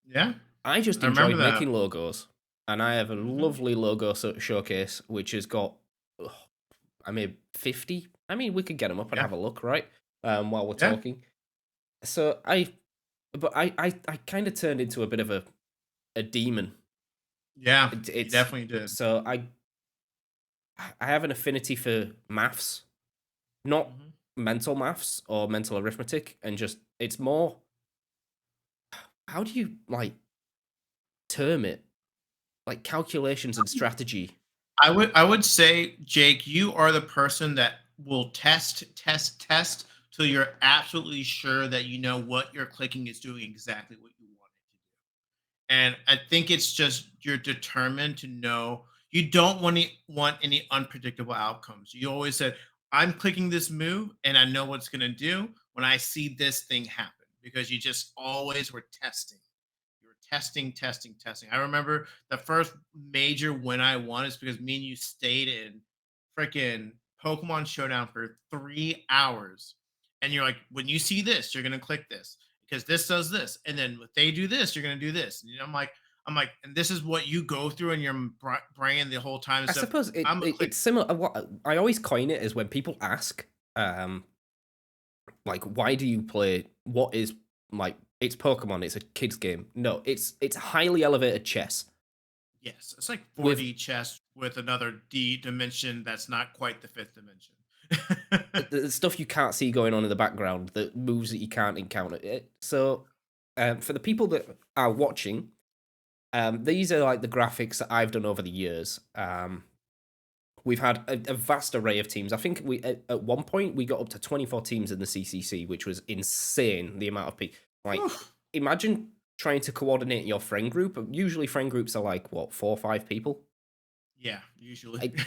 Yeah. I just I remember enjoyed that. making logos, and I have a Mhm. lovely logo showcase which has got, ugh, I made 50. I mean, we could get them up and Yeah. have a look, right? While we're Yeah. talking. So I kind of turned into a bit of a demon. Yeah. You It's definitely did. so I have an affinity for maths, not Mhm. mental maths or mental arithmetic, and just it's more how do you like term it? Like calculations and strategy. I would say, Jake, you are the person that will test till you're absolutely sure that you know what you're clicking is doing exactly what you want it to do. And I think it's just you're determined to know you don't want any unpredictable outcomes. You always said, I'm clicking this move and I know what's gonna do when I see this thing happen because you just always were testing. You were testing, testing, testing. I remember the first major win I won is because me and you stayed in freaking Pokemon Showdown for 3 hours. And you're like, when you see this, you're gonna click this because this does this, and then if they do this, you're gonna do this. And I'm like, and this is what you go through in your brain the whole time and I stuff. suppose I'm a click. it's similar. What I always coin it is when people ask, um, like, why do you play? What is like? It's Pokemon. It's a kids game. No, it's highly elevated chess Yes, it's like with 4D chess with another D dimension that's not quite the fifth dimension. the stuff you can't see going on in the background, the moves that you can't encounter. So, for the people that are watching, these are like the graphics that I've done over the years. We've had a vast array of teams. I think we at one point we got up to 24 teams in the CCC, which was insane. The amount of people, like, Oof. imagine trying to coordinate your friend group. Usually, friend groups are like what 4 or 5 people. Yeah, usually. Like,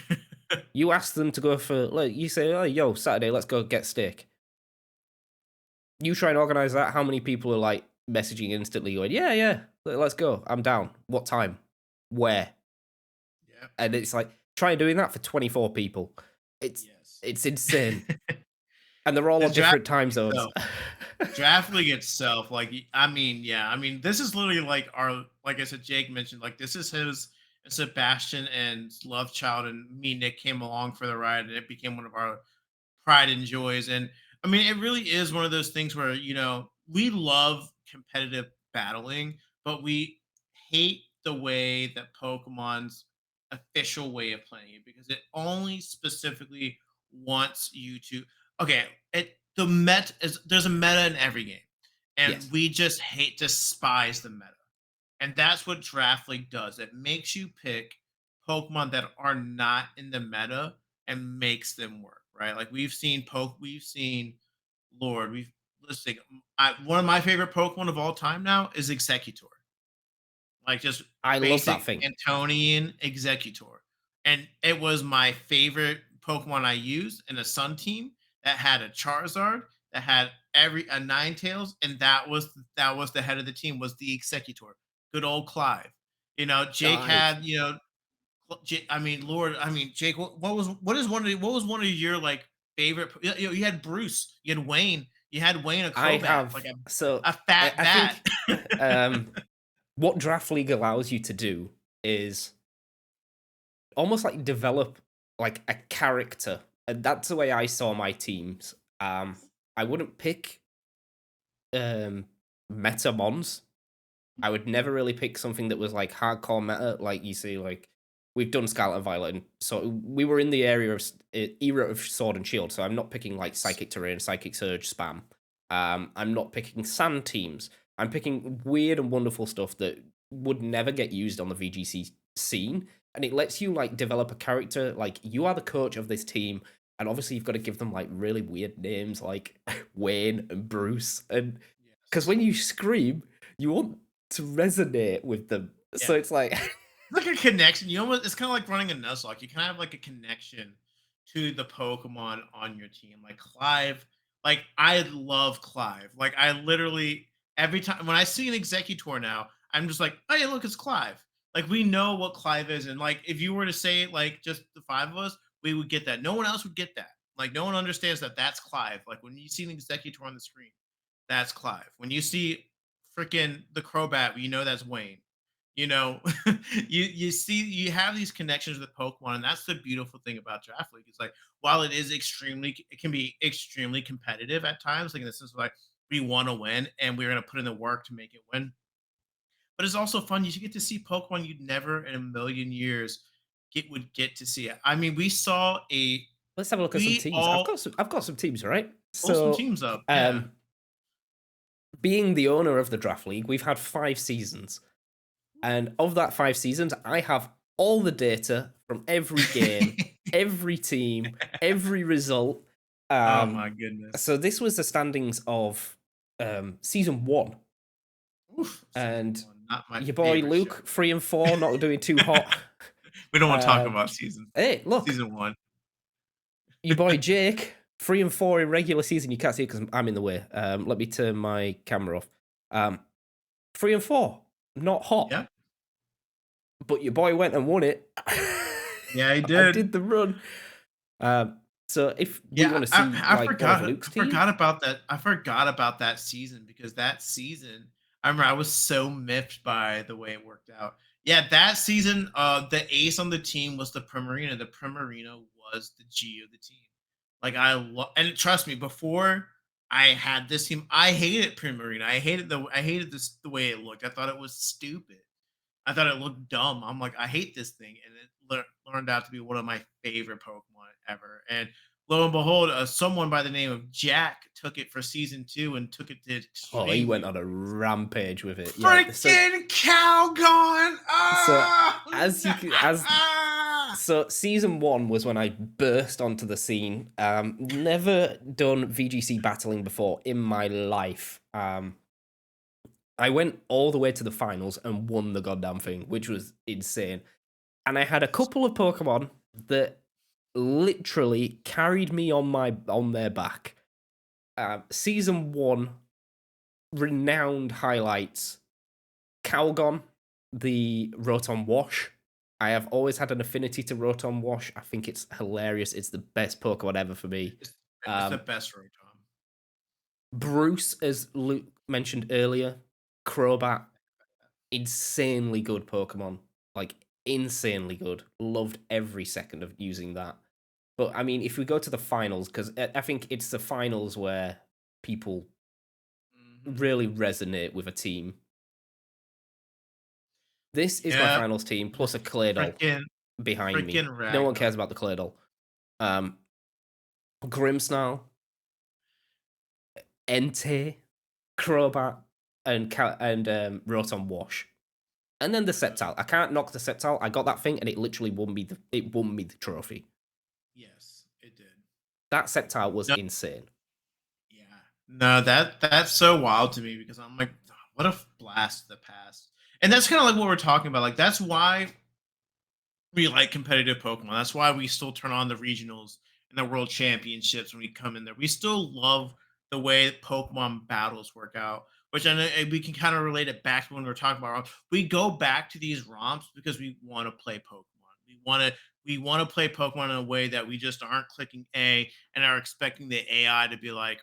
you ask them to go for, like, you say, "Oh, yo, Saturday, let's go get steak." You try and organize that. How many people are like messaging instantly, going, "Yeah, yeah, let's go. I'm down. What time? Where?" Yeah. And it's like try doing that for 24 people. It's Yes. it's insane. And they're all The on draft different time zones. itself. Draft League itself, like I mean, yeah, I mean, this is literally like our, like I said, Jake mentioned, like this is his and Sebastian and love child, and me, Nick came along for the ride, and it became one of our pride and joys. And I mean, it really is one of those things where, we love competitive battling, but we hate the way that Pokemon's official way of playing it because it only specifically wants you to. Okay, the meta is there's a meta in every game, and Yes. we just despise the meta. And that's what Draft League does. It makes you pick Pokemon that are not in the meta and makes them work, right? Like we've seen Lord, we've let's think. One of my favorite Pokemon of all time now is Executor, like just I love that basic thing. Antonian Executor, and it was my favorite Pokemon I used in a Sun team that had a Charizard that had every a Ninetales, and that was the head of the team was the Executor, good old Clive. Jake Dive. had I mean, Lord, I mean, Jake, what was one of your like favorite? You had Bruce, you had Wayne, you had Wayne a I Crobat, like have so a fat I bat. think what Draft League allows you to do is almost like develop like a character. And that's the way I saw my teams. I wouldn't pick um meta mons. I would never really pick something that was like hardcore meta, like you see, like we've done Scarlet and Violet, and so we were in the area of era of Sword and Shield. So I'm not picking like Yes. Psychic Terrain, Psychic Surge spam. I'm not picking Sand teams. I'm picking weird and wonderful stuff that would never get used on the VGC scene, and it lets you like develop a character. Like you are the coach of this team, and obviously you've got to give them like really weird names, like Wayne and Bruce, and because Yes. when you scream, you want to resonate with them. Yeah. So it's like Like a connection. You almost it's kind of like running a Nuzlocke. You kind of have like a connection to the Pokemon on your team. Like Clive, like I love Clive. Like I literally every time when I see an Executor now, I'm just like, oh yeah, look, it's Clive. Like we know what Clive is, and like if you were to say like just the five of us, we would get that. No one else would get that. Like no one understands that that's Clive. Like when you see an Executor on the screen, that's Clive. When you see freaking the Crobat, you know that's Wayne. You know, you have these connections with Pokemon, and that's the beautiful thing about Draft League. It's like while it can be extremely competitive at times, like in the sense of like we want to win and we're gonna put in the work to make it win. But it's also fun. You get to see Pokemon you'd never in a million years get to see. I mean, let's have a look at some we teams. all I've got some teams, right? pull some So teams up. Yeah. um being the owner of the Draft League, we've had 5 seasons. And of that 5 seasons, I have all the data from every game, every team, every result. Oh my Um, goodness. so this was the standings of season one. Oof, season And one. not my your boy favorite show. Luke, 3 and 4, not doing too hot. We don't wanna talk Uh, about season hey, look, season 1. your boy Jake, 3 and 4 in regular season. You can't see it because I'm in the way. Let me turn my camera off. Um, 3 and 4, not hot. Yeah. But your boy went and won it. Yeah, he I did. did the run. So if we Yeah, want to see I like one of forgot Luke's I team, forgot about that I forgot about that season because that season, I remember I was so miffed by the way it worked out. Yeah, that season, the ace on the team was the Primarina. The Primarina was the G of the team. Like and trust me, before I had this team, I hated Primarina. I hated this the way it looked. I thought it was stupid. I thought it looked dumb. I'm like, I hate this thing, and it learned out to be one of my favorite Pokemon ever. And lo and behold, someone by the name of Jack took it for season 2 and took it to oh, he went extremely on a amazing. rampage with it. Yeah. Freaking Calgon! So Ah, as you as so season 1 was when I burst onto the scene. Never done VGC battling before in my life. I went all the way to the finals and won the goddamn thing, which was insane. And I had a couple of Pokemon that literally carried me on their back. Season 1, renowned highlights: Calgon, the Rotom Wash. I have always had an affinity to Rotom Wash. I think it's hilarious. It's the best Pokemon ever for me. it's, it's the Um, best Rotom. Bruce, as Luke mentioned earlier, Crobat, insanely good Pokemon. Like, insanely good. Loved every second of using that. But I mean, if we go to the finals, because I think it's the finals where people Hmm. really resonate with a team. This is my Yeah, finals team the plus a Claydol freaking behind me. freaking No one Ragdoll. cares about the Claydol. Um, Grimmsnarl, Entei, Crobat, and Rotom Wash. And then the Sceptile. I can't knock the Sceptile. I got that thing and it literally won me the trophy. Yes, it did. That Sceptile was No, insane. yeah. No, that's so wild to me because I'm like, "Oh, what a blast of the past." And that's kind of like what we're talking about. Like that's why we like competitive Pokemon. That's why we still turn on the regionals and the world championships when we come in there. We still love the way Pokemon battles work out, which I know we can kind of relate it back to when we were talking about ROMs. We go back to these ROMs because we want to play Pokemon. We want to play Pokemon in a way that we just aren't clicking A and are expecting the AI to be like,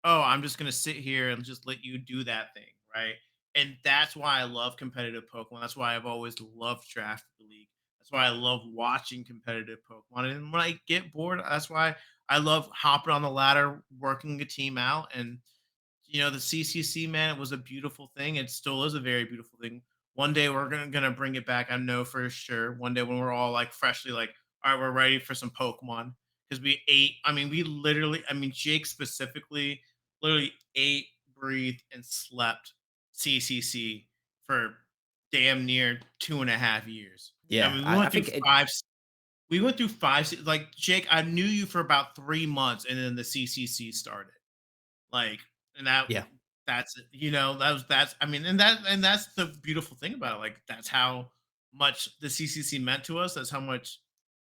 oh, I'm just gonna sit here and just let you do that thing, right? And that's why I love competitive Pokemon. That's why I've always loved Draft League. That's why I love watching competitive Pokemon. And when I get bored, that's why I love hopping on the ladder, working a team out. And the CCC, man, it was a beautiful thing. It still is a very beautiful thing. One day we're gonna bring it back. I know for sure. One day when we're all like freshly like, all right, we're ready for some Pokemon because we ate. I mean, we literally. I mean, Jake specifically, literally ate, breathed, and slept CCC for damn near 2.5 years. I Yeah, mean, I think it. We went through five. Like Jake, I knew you for about 3 months, and then the CCC started. Like, and Yeah, that's it, that's I mean, and that's the beautiful thing about it. Like, that's how much the CCC meant to us. That's how much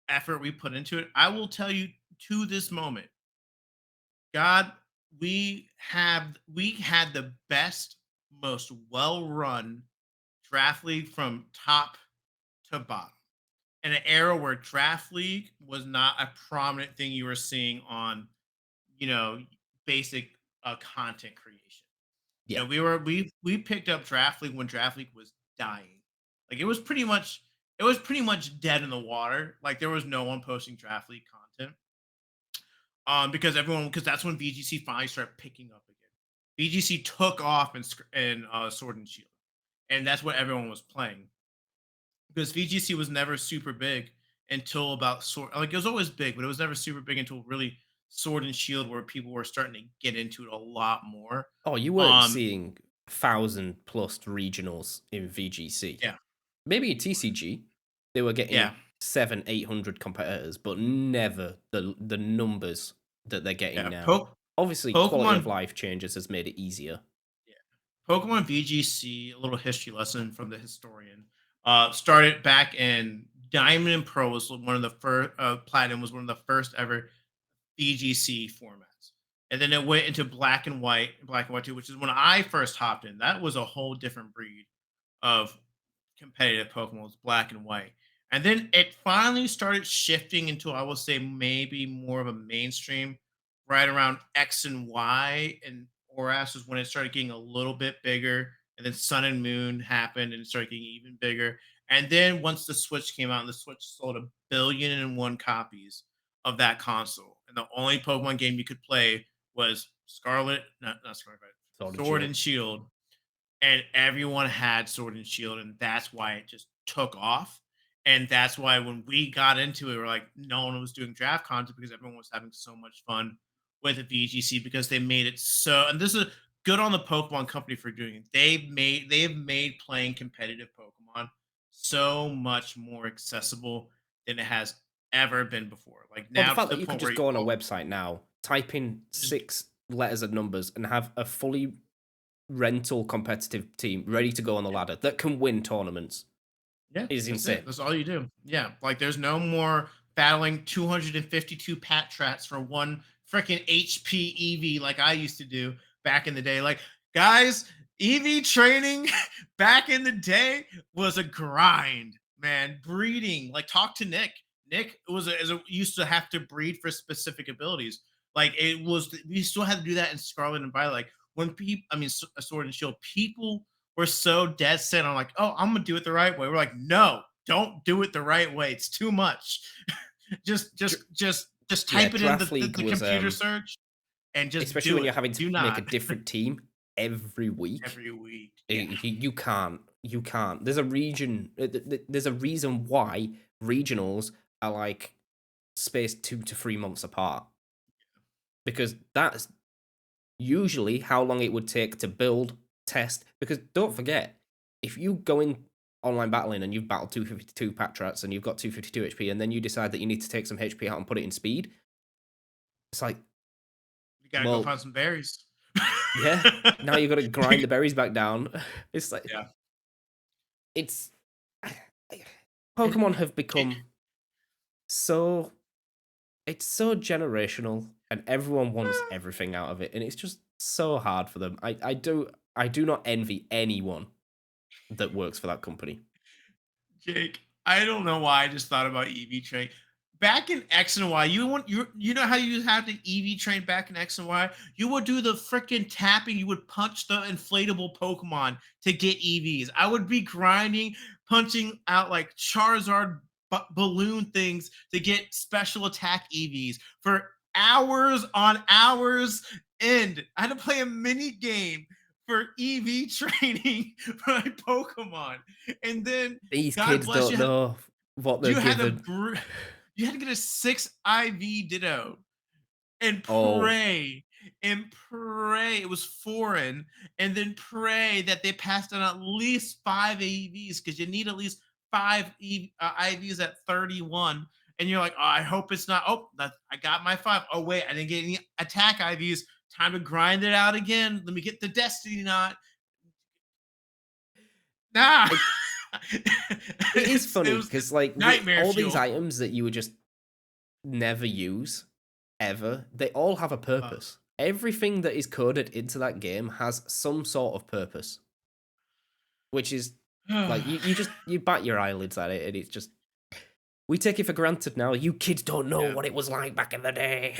effort we put into it. I will tell you to this moment, God, we had the best, most well-run draft league from top to bottom in an era where draft league was not a prominent thing you were seeing on you know basic content creation. yeah. We picked up draft league when draft league was dying. Like it was pretty much dead in the water. Like there was no one posting draft league content. Because that's when VGC finally started picking up again. VGC took off in Sword and Shield, and that's what everyone was playing because VGC was never super big until about Sword. Like it was always big, but it was never super big until really Sword and Shield, where people were starting to get into it a lot more. Oh, you weren't Um, seeing 1,000 plus regionals in VGC. yeah, Maybe in TCG, they were yeah, getting 800 competitors, but never the numbers that they're getting yeah. now. Obviously, quality of Pokemon, life changes has made it easier. yeah. Pokemon VGC, a little history lesson from the historian. Started back in Diamond and Pro was one of the first. Platinum was one of the first ever VGC formats, and then it went into Black and White 2, which is when I first hopped in. That was a whole different breed of competitive Pokemon, was Black and White. And then it finally started shifting into, I will say, maybe more of a mainstream right around X and Y. And Oras was when it started getting a little bit bigger. And then Sun and Moon happened and it started getting even bigger. And then once the Switch came out, and the Switch sold 1,000,000,001 copies of that console. And the only Pokemon game you could play was not Scarlet, Sword and Sword Shield. and Shield, and everyone had Sword and Shield, and that's why it just took off. And that's why when we got into it, we're like, no one was doing draft content because everyone was having so much fun with the VGC because they made it so. And this is good on the Pokemon company for doing it. They have made playing competitive Pokemon so much more accessible than it has ever been before. Like Well, the now to fact the that you can point where just go on a website now, type in just 6 letters and numbers, and have a fully rental competitive team ready to go on the ladder that can win tournaments yeah, is that's it. insane. That's all you do. Yeah, like there's no more battling 252 Patrats for one freaking HP EV like I used to do back in the day. Like, guys, EV training back in the day was a grind, man. Breeding, like, talk to Nick. Nick used to have to breed for specific abilities. Like, it was, we still had to do that in Scarlet and Violet. Like, when people, I mean, Sword and Shield, people we're so dead set on like, oh, I'm gonna do it the right way. We're like, no, don't do it the right way. It's too much. just, Dr- just, just, just yeah, type it in Draft League the was computer search and just especially do when it. you're having to Do make a not different team every week. every week. Yeah, You can't. You can't. There's a region. There's a reason why regionals are like spaced 2 to 3 months apart, because that's usually how long it would take to build, test. Because don't forget, if you go in online battling and you've battled 252 Patrats and you've got 252 HP, and then you decide that you need to take some HP out and put it in speed, it's like, you gotta go well, find some berries. yeah, now you got to grind the berries back down. It's like, Yeah, it's and Pokemon have it, become so it's so generational, and everyone wants everything out of it, and it's just so hard for them. I do not envy anyone that works for that company. Jake, I don't know why I just thought about EV train. Back in X and Y, you know how you have the EV train back in X and Y? You would do the freaking tapping, you would punch the inflatable Pokemon to get EVs. I would be grinding, punching out like Charizard balloon things to get special attack EVs for hours on hours end. I had to play a mini game for EV training for my Pokemon. And then These God kids bless don't you. know what they're You had to given. you had to get a 6 IV Ditto and Oh, pray. It was foreign, and then pray that they passed on at least 5 AEVs because you need at least IVs at 31. And you're like, oh, I hope it's not. Oh, I got my 5. Oh, wait, I didn't get any attack IVs. Time to grind it out again. Let me get the Destiny Knot. Nah. it, it is It funny was because like with nightmare all these fuel. items that you would just never use ever, they all have a Uh, purpose. Everything that is coded into that game has some sort of purpose, which is like you bat your eyelids at it, and it's just we take it for granted now. You kids don't know yeah. what it was like back in the day.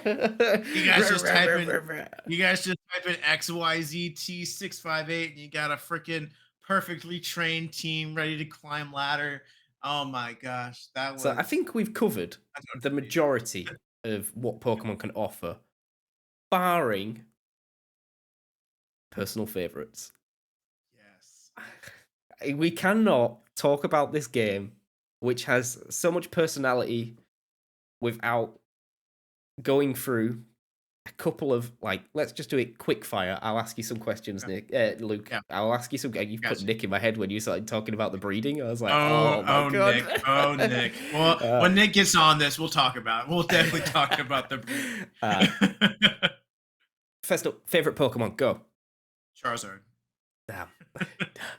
You guys just type in XYZT658 and you got a freaking perfectly trained team ready to climb ladder. Oh my gosh, that So I was think we've covered that's the amazing. majority of what Pokemon can offer, barring personal favorites. Yes. We cannot talk about this game, which has so much personality, without going through a couple of like. Let's just do it quick fire. I'll ask you some questions, Okay. Luke. Yeah, I'll ask you some. You put gotcha. Nick in my head when you started talking about the breeding. I was like, Oh, oh my oh, god. Nick. Oh, Nick. Well, uh, when Nick gets on this, we'll talk about it. We'll definitely talk about the breeding. uh, First up, favorite Pokemon. Go. Charizard. Damn.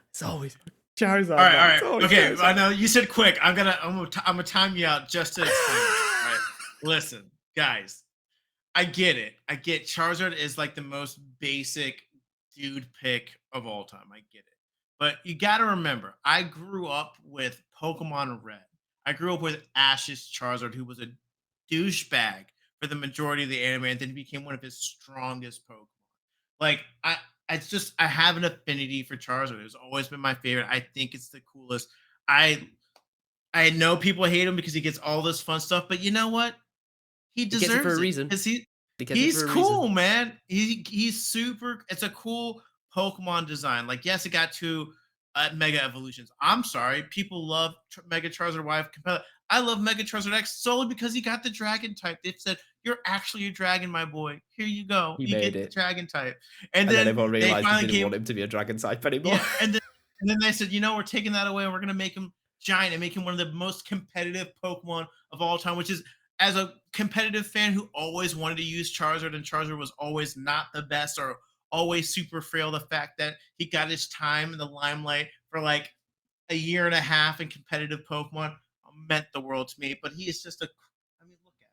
It's always All Charizard, right, all man. It's right. always Okay, I Charizard. know you said quick. I'm gonna time you out just to explain this. All right. Listen, guys. I get it. I get Charizard is like the most basic dude pick of all time. I get it. But you got to remember, I grew up with Pokemon Red. I grew up with Ash's Charizard, who was a douchebag for the majority of the anime, and then he became one of his strongest Pokemon. Like I have an affinity for Charizard. It's always been my favorite. I think it's the coolest. I I know people hate him because he gets all this fun stuff, but you know what? He He gets it for a deserves it reason. because He gets it he's for a reason. cool, man. He's super. It's a cool Pokemon design. Like, yes, it got two Mega Evolutions. I'm sorry, people love Mega Charizard Y competitive. I love Mega Charizard X solely because he got the Dragon type. They said you're actually a dragon, my boy. Here you go. He You made get the it. Dragon type, and And then then everyone they realized they finally didn't came. want him to be a dragon type anymore. Yeah, and then they said, we're taking that away and we're gonna make him giant and make him one of the most competitive Pokemon of all time, which is as a competitive fan who always wanted to use Charizard and Charizard was always not the best or always super frail. The fact that he got his time in the limelight for like a year and a half in competitive Pokemon meant the world to me. But he is just I mean, look at him.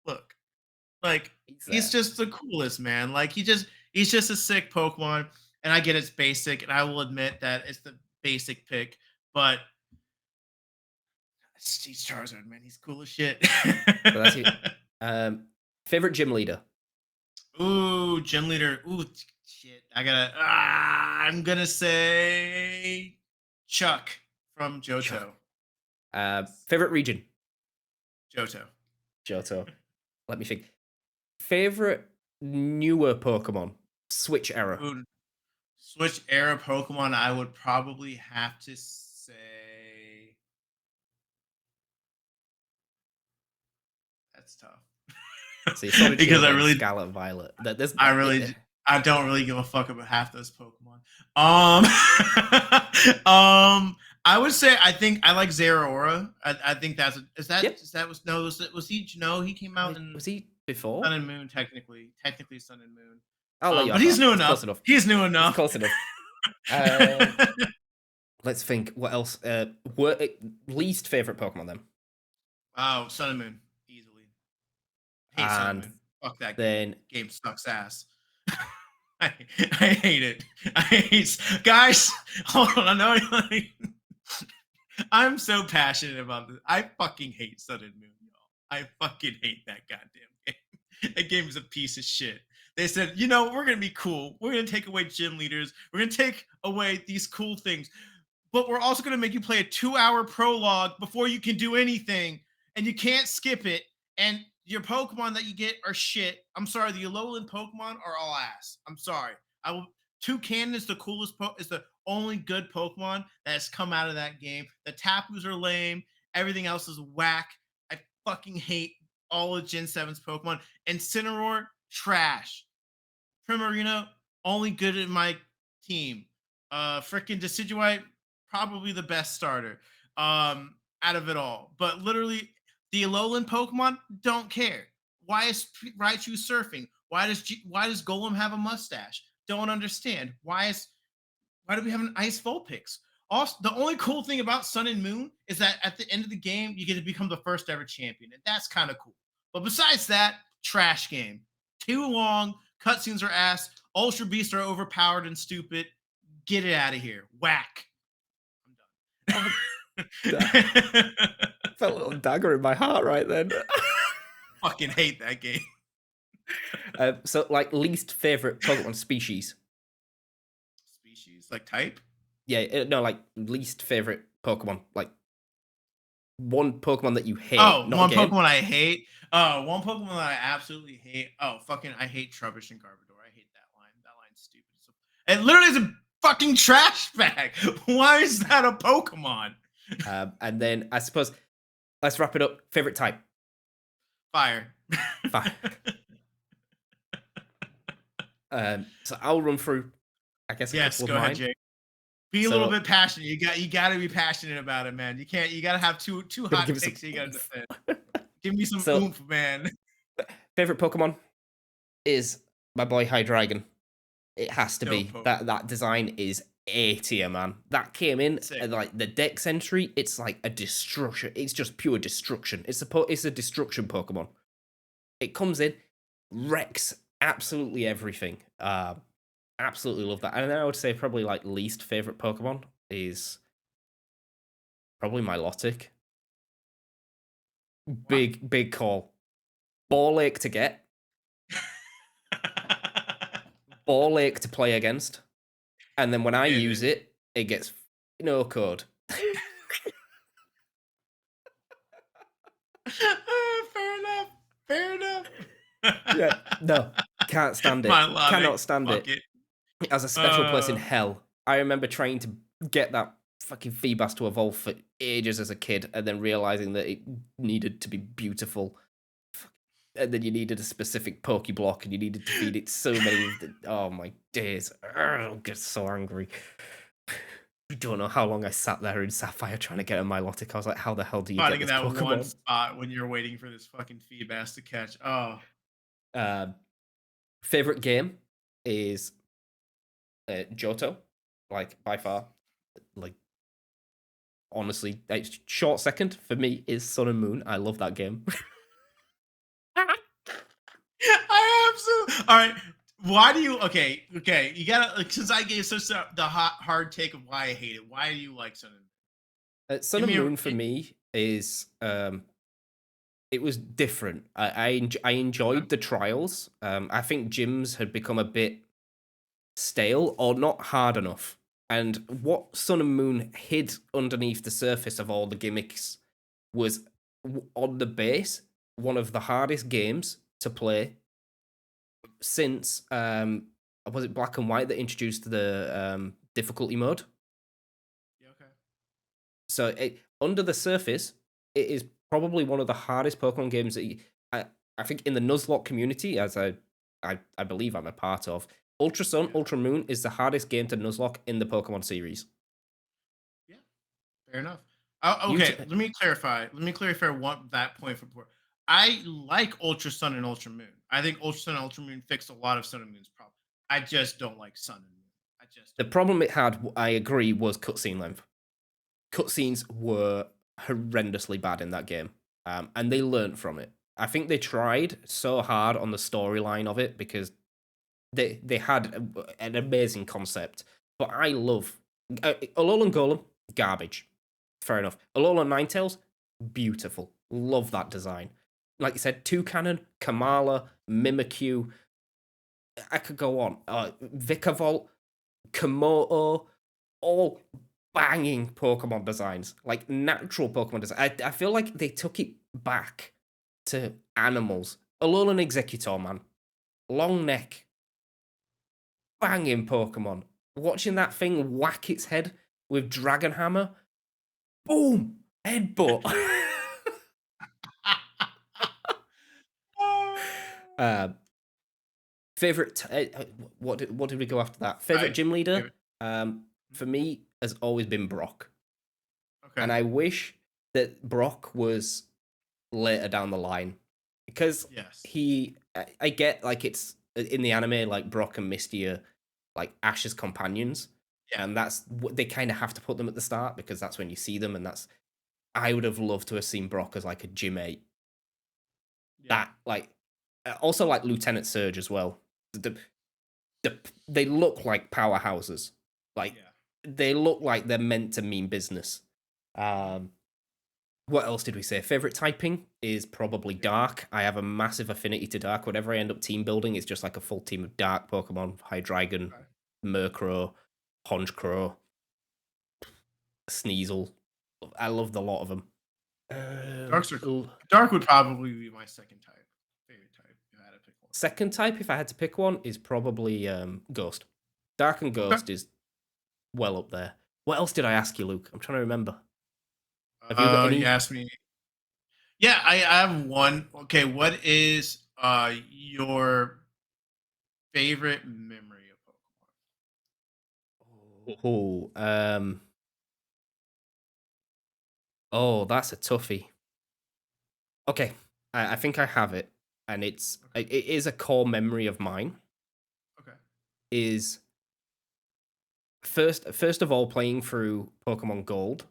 Look. Like He's he's there. just the coolest, man. Like he's just a sick Pokemon, and I get it's basic, and I will admit that it's the basic pick, but he's Charizard, man. He's cool as shit. So that's it. Favorite gym leader? Ooh, gym leader. Ooh, shit. I'm gonna say Chuck from Chuck. Johto. Favorite region? Johto. Johto. Let me think. Favorite newer Pokemon? Switch era. Ooh, Switch era Pokemon. I would probably have to say that's tough. So you Sword and Because Shield and Scarlet and Violet. I really I don't really give a fuck about half those Pokemon. Um, I would say I think I like Zeraora. I think that's Yep. was he no he came out in Was he before? Sun and Moon technically Sun and Moon. I'll let you But have he's that. new It's close enough. enough. He's new It's enough. close enough. Um, let's think. What else? Least favorite Pokemon then? Oh, Sun and Moon easily. Hate Sun and And Moon. Fuck that game. then Game sucks ass. I hate it. Guys. Hold on. I know. I'm so passionate about this. I fucking hate Sun and Moon, y'all. I fucking hate that goddamn game. That game is a piece of shit. They said, we're gonna be cool. We're gonna take away gym leaders. We're gonna take away these cool things, but we're also gonna make you play a 2-hour prologue before you can do anything, and you can't skip it. And your Pokemon that you get are shit. I'm sorry, the Alolan Pokemon are all ass. I'm sorry. I will. Toucan is the coolest. Is the only good Pokemon that has come out of that game. The Tapus are lame. Everything else is whack. I fucking hate all of Gen 7's Pokemon. Incineroar, trash. Primarina, only good in my team. Freaking Decidueye, probably the best starter out of it all. But literally, the Alolan Pokemon don't care. Why is Raichu surfing? Why does Golem have a mustache? Don't understand. Why do we have an Ice Vulpix? Also, the only cool thing about Sun and Moon is that at the end of the game, you get to become the first ever champion, and that's kind of cool. But besides that, trash game. Too long. Cutscenes are ass. Ultra Beasts are overpowered and stupid. Get it out of here. Whack. I'm done. felt a little dagger in my heart right then. Fucking hate that game. So, like, least favorite Pokemon species? Species like type. Yeah, no, like least favorite Pokemon. Like one Pokemon that you hate. Oh, not one a game. Pokemon I hate. Oh, one Pokemon that I absolutely hate. Oh, fucking, I hate Trubbish and Garbodor. I hate that line. That line's stupid. It literally is a fucking trash bag. Why is that a Pokemon? And then I suppose let's wrap it up. Favorite type? Fire. Fire. So I'll run through, I guess, a Yes, couple go of ahead, mine. Jake. Be a little bit passionate. You got to be passionate about it, man. You got to have two Gotta hot give it some takes. You got to oomph. defend. Give me some So- oomph, man. Favorite Pokemon is my boy Hydreigon. It has to Dope be. Pokemon. That design is A tier, man. That came in Sick. and like the Dex entry, it's like a destruction. It's just pure destruction. It's a destruction Pokemon. It comes in, wrecks absolutely everything. Absolutely love that. And then I would say probably like least favorite Pokemon is probably Milotic. Why? Big call. Ball ache to get, ball ache to play against, and then when I Get use it. it, it gets no code. Fair enough. Fair enough. Yeah, no, can't stand My it. logic. Cannot stand Fuck it. it. It has a special place in Uh, hell. I remember trying to get that fucking Feebas to evolve for ages as a kid, and then realizing that it needed to be beautiful, and then you needed a specific Pokeblock, and you needed to feed it so many of the. Oh my days! I'll get so angry. I don't know how long I sat there in Sapphire trying to get a Milotic. I was like, how the hell do you get finding this that one Pokemon? spot when you're waiting for this fucking Feebas to catch. Oh, Uh, Favorite game is Johto, like by far. Like honestly, it's short second for me is Sun and Moon. I love that game. I absolutely. All right. Why do you? Okay, okay. You gotta like since I gave such the hard take of why I hate it. Why do you like Sun and Moon? Sun Give and me a. Moon for me is it was different. I Okay. enjoyed the trials. I think gyms had become a bit stale or not hard enough. And what Sun and Moon hid underneath the surface of all the gimmicks was on the base one of the hardest games to play since was it Black and White that introduced the difficulty mode. Yeah. Okay. So under the surface, it is probably one of the hardest Pokemon games that I think in the Nuzlocke community, as I believe I'm a part of. Ultra Sun, Yeah. Ultra Moon is the hardest game to Nuzlocke in the Pokemon series. Yeah. Fair enough. You Okay. Let me clarify. Let me clarify one that point for poor. I like Ultra Sun and Ultra Moon. I think Ultra Sun and Ultra Moon fixed a lot of Sun and Moon's problems. I just don't like Sun and Moon. I just the don't. problem it had, I agree, was cutscene length. Cutscenes were horrendously bad in that game, and they learned from it. I think they tried so hard on the storyline of it because they had an amazing concept. But I love Alolan Golem, garbage. Fair enough. Alolan Ninetales, beautiful. Love that design. Like you said, Toucannon, Kamala, Mimikyu. I could go on. Vikavolt, Komodo, all banging Pokemon designs, like natural Pokemon design. I feel like they took it back to animals. Alolan Executor, man. Long neck, banging Pokemon. Watching that thing whack its head with Dragon Hammer, boom, headbutt. uh, favorite. What did we go after that? Favorite I gym leader. favorite. For me, has always been Brock, Okay. and I wish that Brock was later down the line because Yes. I get like it's in the anime like Brock and Misty are like Ash's companions, Yeah. and that's what they kind of have to put them at the start because that's when you see them, and that's I would have loved to have seen Brock as like a gym mate. Yeah. That like also like Lieutenant Surge as well. The, they look like powerhouses. Like Yeah. they look like they're meant to mean business. Mhm. Um, what else did we say? Favorite typing is probably Yeah. Dark. I have a massive affinity to Dark. Whatever I end up team building is just like a full team of Dark Pokemon: Hydreigon, Okay. Murkrow, Honchkrow, Sneasel. I love the lot of them. Darks are cool. Dark would probably be my second type. Favorite type if I had to pick one. Second type, if I had to pick one, is probably Ghost. Dark and Okay. Ghost is well up there. What else did I ask you, Luke? I'm trying to remember. Have you got You any? asked me. Yeah, I have one. Okay, what is your favorite memory of Pokemon? Oh, oh, that's a toughie. Okay, I think I have it, and Okay. it is a core memory of mine. Okay. is first of all playing through Pokemon Gold,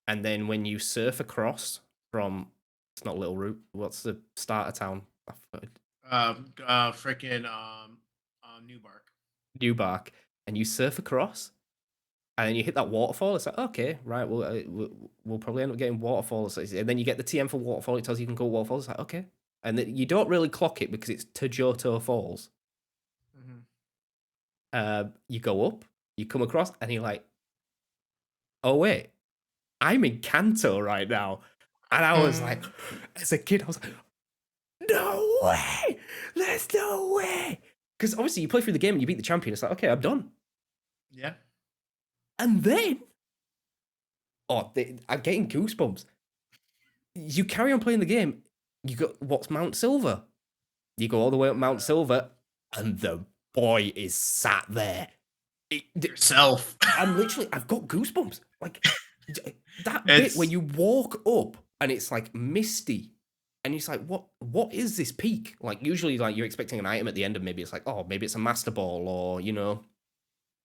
and then when you surf across from it's not Little Root, what's the starter town? I forgot. Freaking New Bark. Newbark, and you surf across, and then you hit that waterfall. It's like, okay, right, we'll probably end up getting waterfalls, and then you get the TM for waterfall. It tells you can go waterfalls. It's like, okay, and then you don't really clock it because it's Tojoto Falls. Mhm. You go up, you come across, and you're like, oh wait, I'm in Kanto right now, and I was like, Mm, as a kid, I was like, no way, there's no way, because obviously you play through the game and you beat the champion. It's like, okay, I'm done, yeah. and then I'm getting goosebumps. You carry on playing the game. You go, what's Mount Silver? You go all the way up Mount Silver, and the boy is sat there. Yourself. I've got goosebumps. Like that bit where It's you walk up and it's like misty, and it's like, what is this peak? Like usually, like you're expecting an item at the end, and maybe it's like, oh, maybe it's a Master Ball, or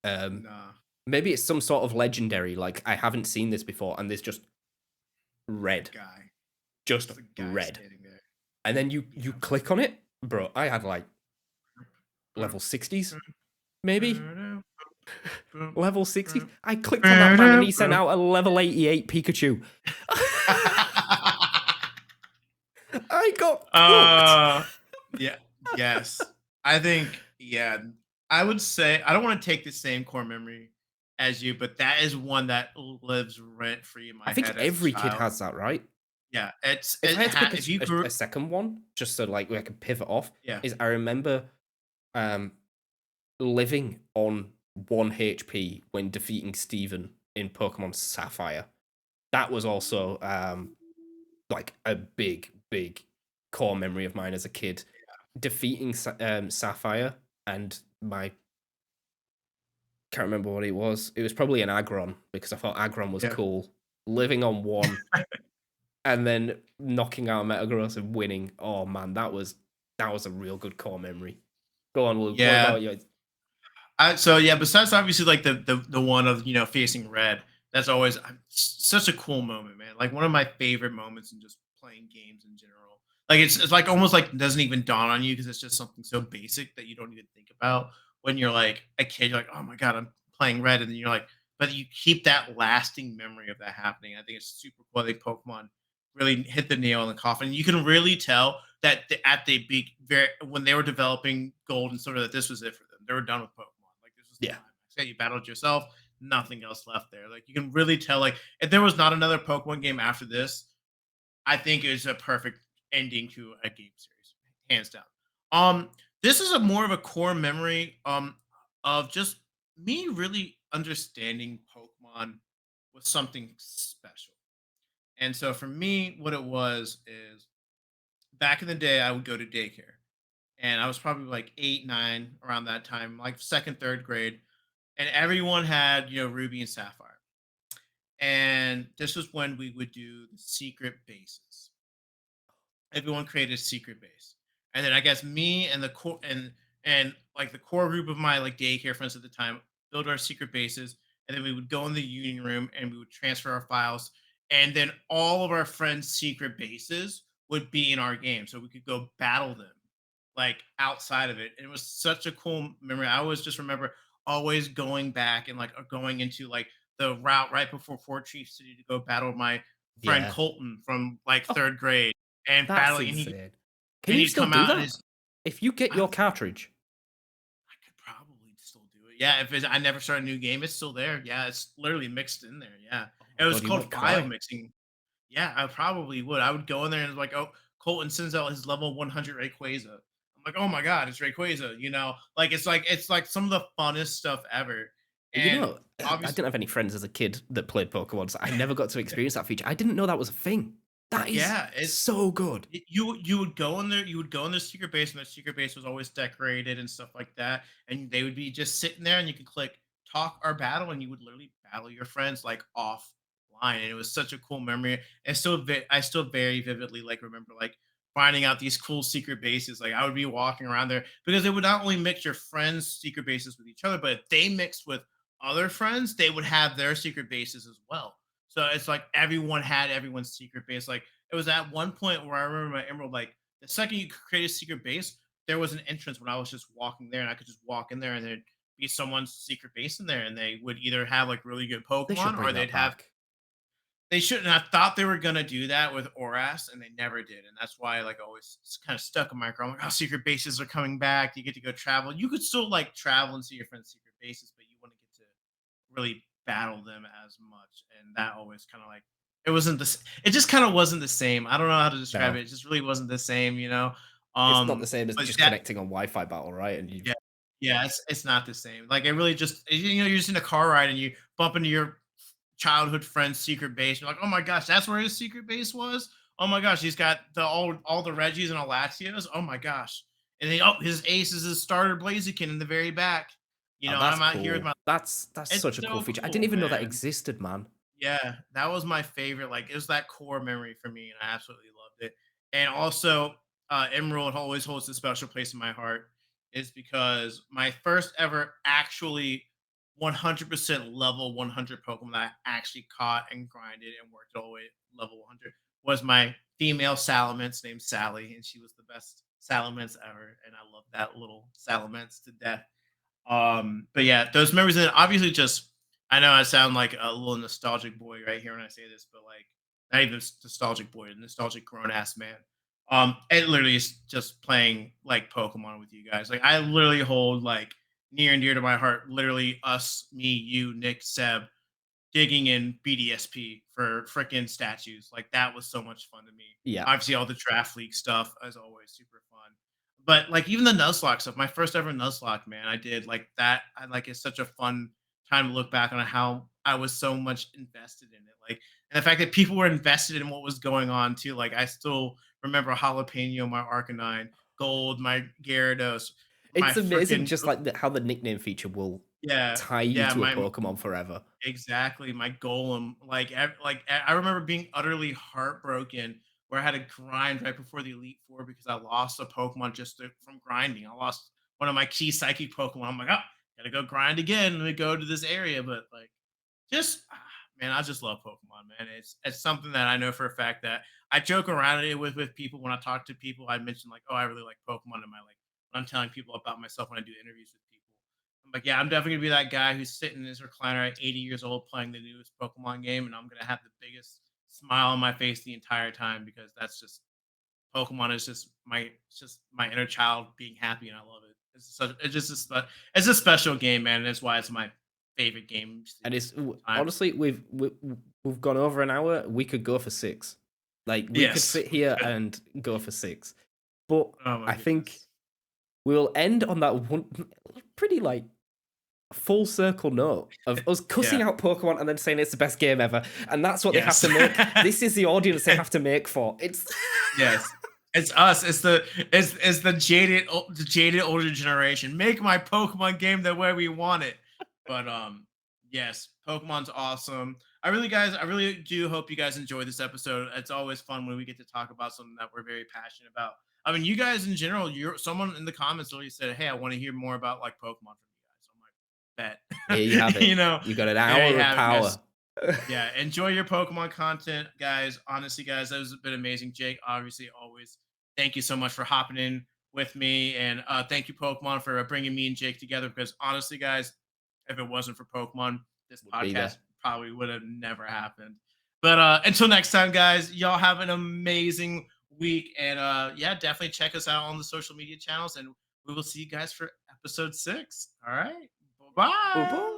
um, nah. maybe it's some sort of legendary. Like I haven't seen this before, and there's The red, guy. just Just the guy red. standing there. And then you Yeah. click on it, bro. I had like level 60s, maybe level 60s. I clicked on that man and he sent out a level 88 Pikachu. I got cooked. uh yeah, yes. I think yeah, I would say I don't want to take the same core memory as you, but that is one that lives rent free in I my think head as a every kid child. has that, right? Yeah, If I had to pick if you a grew second one, just so like I could pivot off, yeah. is I remember um, living on 1 HP when defeating Steven in Pokemon Sapphire. That was also like a big core memory of mine as a kid. Defeating Sapphire and my can't remember what it was. It was probably an Aggron because I thought Aggron was Yeah. cool. Living on one and then knocking out Metagross and winning. Oh man, that was a real good core memory. Go on, Luke. What Yeah. about you? So yeah, besides obviously like the one of facing red, that's always such a cool moment, man. Like one of my favorite moments in just playing games in general. Like it's like almost like it doesn't even dawn on you because it's just something so basic that you don't even think about when you're like a kid. You're like, oh my god, I'm playing red, and then you're like, but you keep that lasting memory of that happening. I think it's super cool. I think Pokemon really hit the nail in the coffin. You can really tell that at the big very when they were developing Gold and sort of that this was it for them. They were done with Pokemon. Like this was the Yeah, climax. Yeah, you battled yourself. Nothing else left there. Like you can really tell. Like if there was not another Pokemon game after this, I think it was a perfect ending to a game series, hands down. This is a more of a core memory of just me really understanding Pokemon was something special. And so for me, what it was is back in the day, I would go to daycare, and I was probably like 8, 9 around that time, like second, third grade, and everyone had Ruby and Sapphire, and this was when we would do the secret bases. Everyone created a secret base, and then I guess me and the core and like the core group of my like daycare friends at the time build our secret bases, and then we would go in the union room and we would transfer our files, and then all of our friends' secret bases would be in our game, so we could go battle them like outside of it. And it was such a cool memory. I always just remember always going back and like going into like the route right before Fort Chief City to go battle my friend yeah. Colton from like Oh, third grade and that's battling, and insane. Can and you he'd still come do out and that? his If you get I your don't think cartridge, I could probably still do it. Yeah, if I never start a new game, it's still there. Yeah, it's literally mixed in there. Yeah, oh it my was god, you called might file cry. mixing. Yeah, I probably would. I would go in there and like, oh, Colton sends out his level 100 Rayquaza. I'm like, oh my god, it's Rayquaza. Like it's like some of the funnest stuff ever. And I obviously, didn't have any friends as a kid that played Pokemon, so I never got to experience that feature. I didn't know that was a thing. That is yeah, it's so good. you would go in there, you would go in their secret base, and their secret base was always decorated and stuff like that. And they would be just sitting there, and you could click talk or battle, and you would literally battle your friends like offline. And it was such a cool memory. And still, I still very vividly like remember like finding out these cool secret bases. Like I would be walking around there because it would not only mix your friends' secret bases with each other, but if they mixed with other friends, they would have their secret bases as well. So it's like everyone had everyone's secret base. Like it was at one point where I remember my Emerald, like the second you create a secret base, there was an entrance when I was just walking there, and I could just walk in there, and there'd be someone's secret base in there, and they would either have like really good They should Pokemon, or bring they'd that have back. they shouldn't have thought they were gonna do that with Oras, and they never did, and that's why like always it's kind of stuck in my craw. I'm like, oh, secret bases are coming back. You get to go travel. You could still like travel and see your friends' secret bases, but you wouldn't get to really battle them as much, and that always kind of like it wasn't this. It just kind of wasn't the same. I don't know how to describe it. No. It just really wasn't the same, you know. It's not the same as But just that connecting on Wi-Fi battle, right? And you yeah. Yeah, it's not the same. Like, it really just you're just in a car ride and you bump into your childhood friend's secret base. You're like, "Oh my gosh, that's where his secret base was? Oh my gosh, he's got all the Reggies and Alaxios. Oh my gosh." And then, oh, his ace is his starter Blaziken in the very back. You oh, know, and that's I'm out here with cool. my That's it's such a cool so feature. I didn't cool, even know that man. existed, man. Yeah, that was my favorite. Like, it was that core memory for me, and I absolutely loved it. And also, Emerald always holds a special place in my heart, is because my first ever actually 100% level 100 Pokemon that I actually caught and grinded and worked all the way level 100 was my female Salamence named Sally, and she was the best Salamence ever, and I love that little Salamence to death. But yeah, those memories, and obviously just I know I sound like a little nostalgic boy right here when I say this, but like not even nostalgic boy, a nostalgic grown ass man. It literally is just playing like Pokemon with you guys. Like I literally hold like near and dear to my heart, literally us, me, you, Nick, Seb, digging in BDSP for freaking statues. Like that was so much fun to me. Yeah. Obviously, all the draft league stuff as always super fun. But like even the Nuzlocke stuff, my first ever Nuzlocke, man, I did like that. I like it's such a fun time to look back on how I was so much invested in it. Like and the fact that people were invested in what was going on too. Like I still remember Jalapeno, my Arcanine, Gold, my Gyarados, my It's amazing freaking just like how the nickname feature will yeah, tie you yeah, to a my Pokemon forever. exactly, my golem. I remember being utterly heartbroken where I had to grind right before the Elite Four because I lost a Pokemon from grinding. I lost one of my key psychic Pokemon. I'm like, oh, gotta go grind again. Let me go to this area. But like, man, I just love Pokemon, man. It's something that I know for a fact that I joke around it with people when I talk to people. I mention like, oh, I really like Pokemon in my like when I'm telling people about myself when I do interviews with people. I'm like, yeah, I'm definitely gonna be that guy who's sitting in his recliner at 80 years old playing the newest Pokemon game, and I'm gonna have the biggest smile on my face the entire time because that's just Pokemon is just my inner child being happy, and I love it. It's a special game, man. And that's why it's my favorite game And series it's of all time. honestly, we've gone over an hour. We could go for 6. Like we could Yes, sit we here could. and go for 6. But Oh my I think goodness. we'll end on that one pretty like full circle note of us cussing Yeah. out Pokemon and then saying it's the best game ever. And that's what they have Yes. to make. This is the audience they have to make for. It's Yes. It's us. It's the jaded older generation. Make my Pokemon game the way we want it. But yes, Pokemon's awesome. I really do hope you guys enjoy this episode. It's always fun when we get to talk about something that we're very passionate about. I mean, you guys in general, you're someone in the comments really said, "Hey, I want to hear more about like Pokemon from you guys." So I'm like, here you have bet. it. You know, You got an there you hour of have it, guys. power. Yeah, enjoy your Pokemon content, guys. Honestly, guys, that has been amazing. Jake, obviously, always thank you so much for hopping in with me, and thank you, Pokemon, for bringing me and Jake together. Because honestly, guys, if it wasn't for Pokemon, this Would be podcast there. probably would have never happened. But until next time, guys, y'all have an amazing week, and yeah, definitely check us out on the social media channels, and we will see you guys for episode 6. All right, bye Bye bye. bye.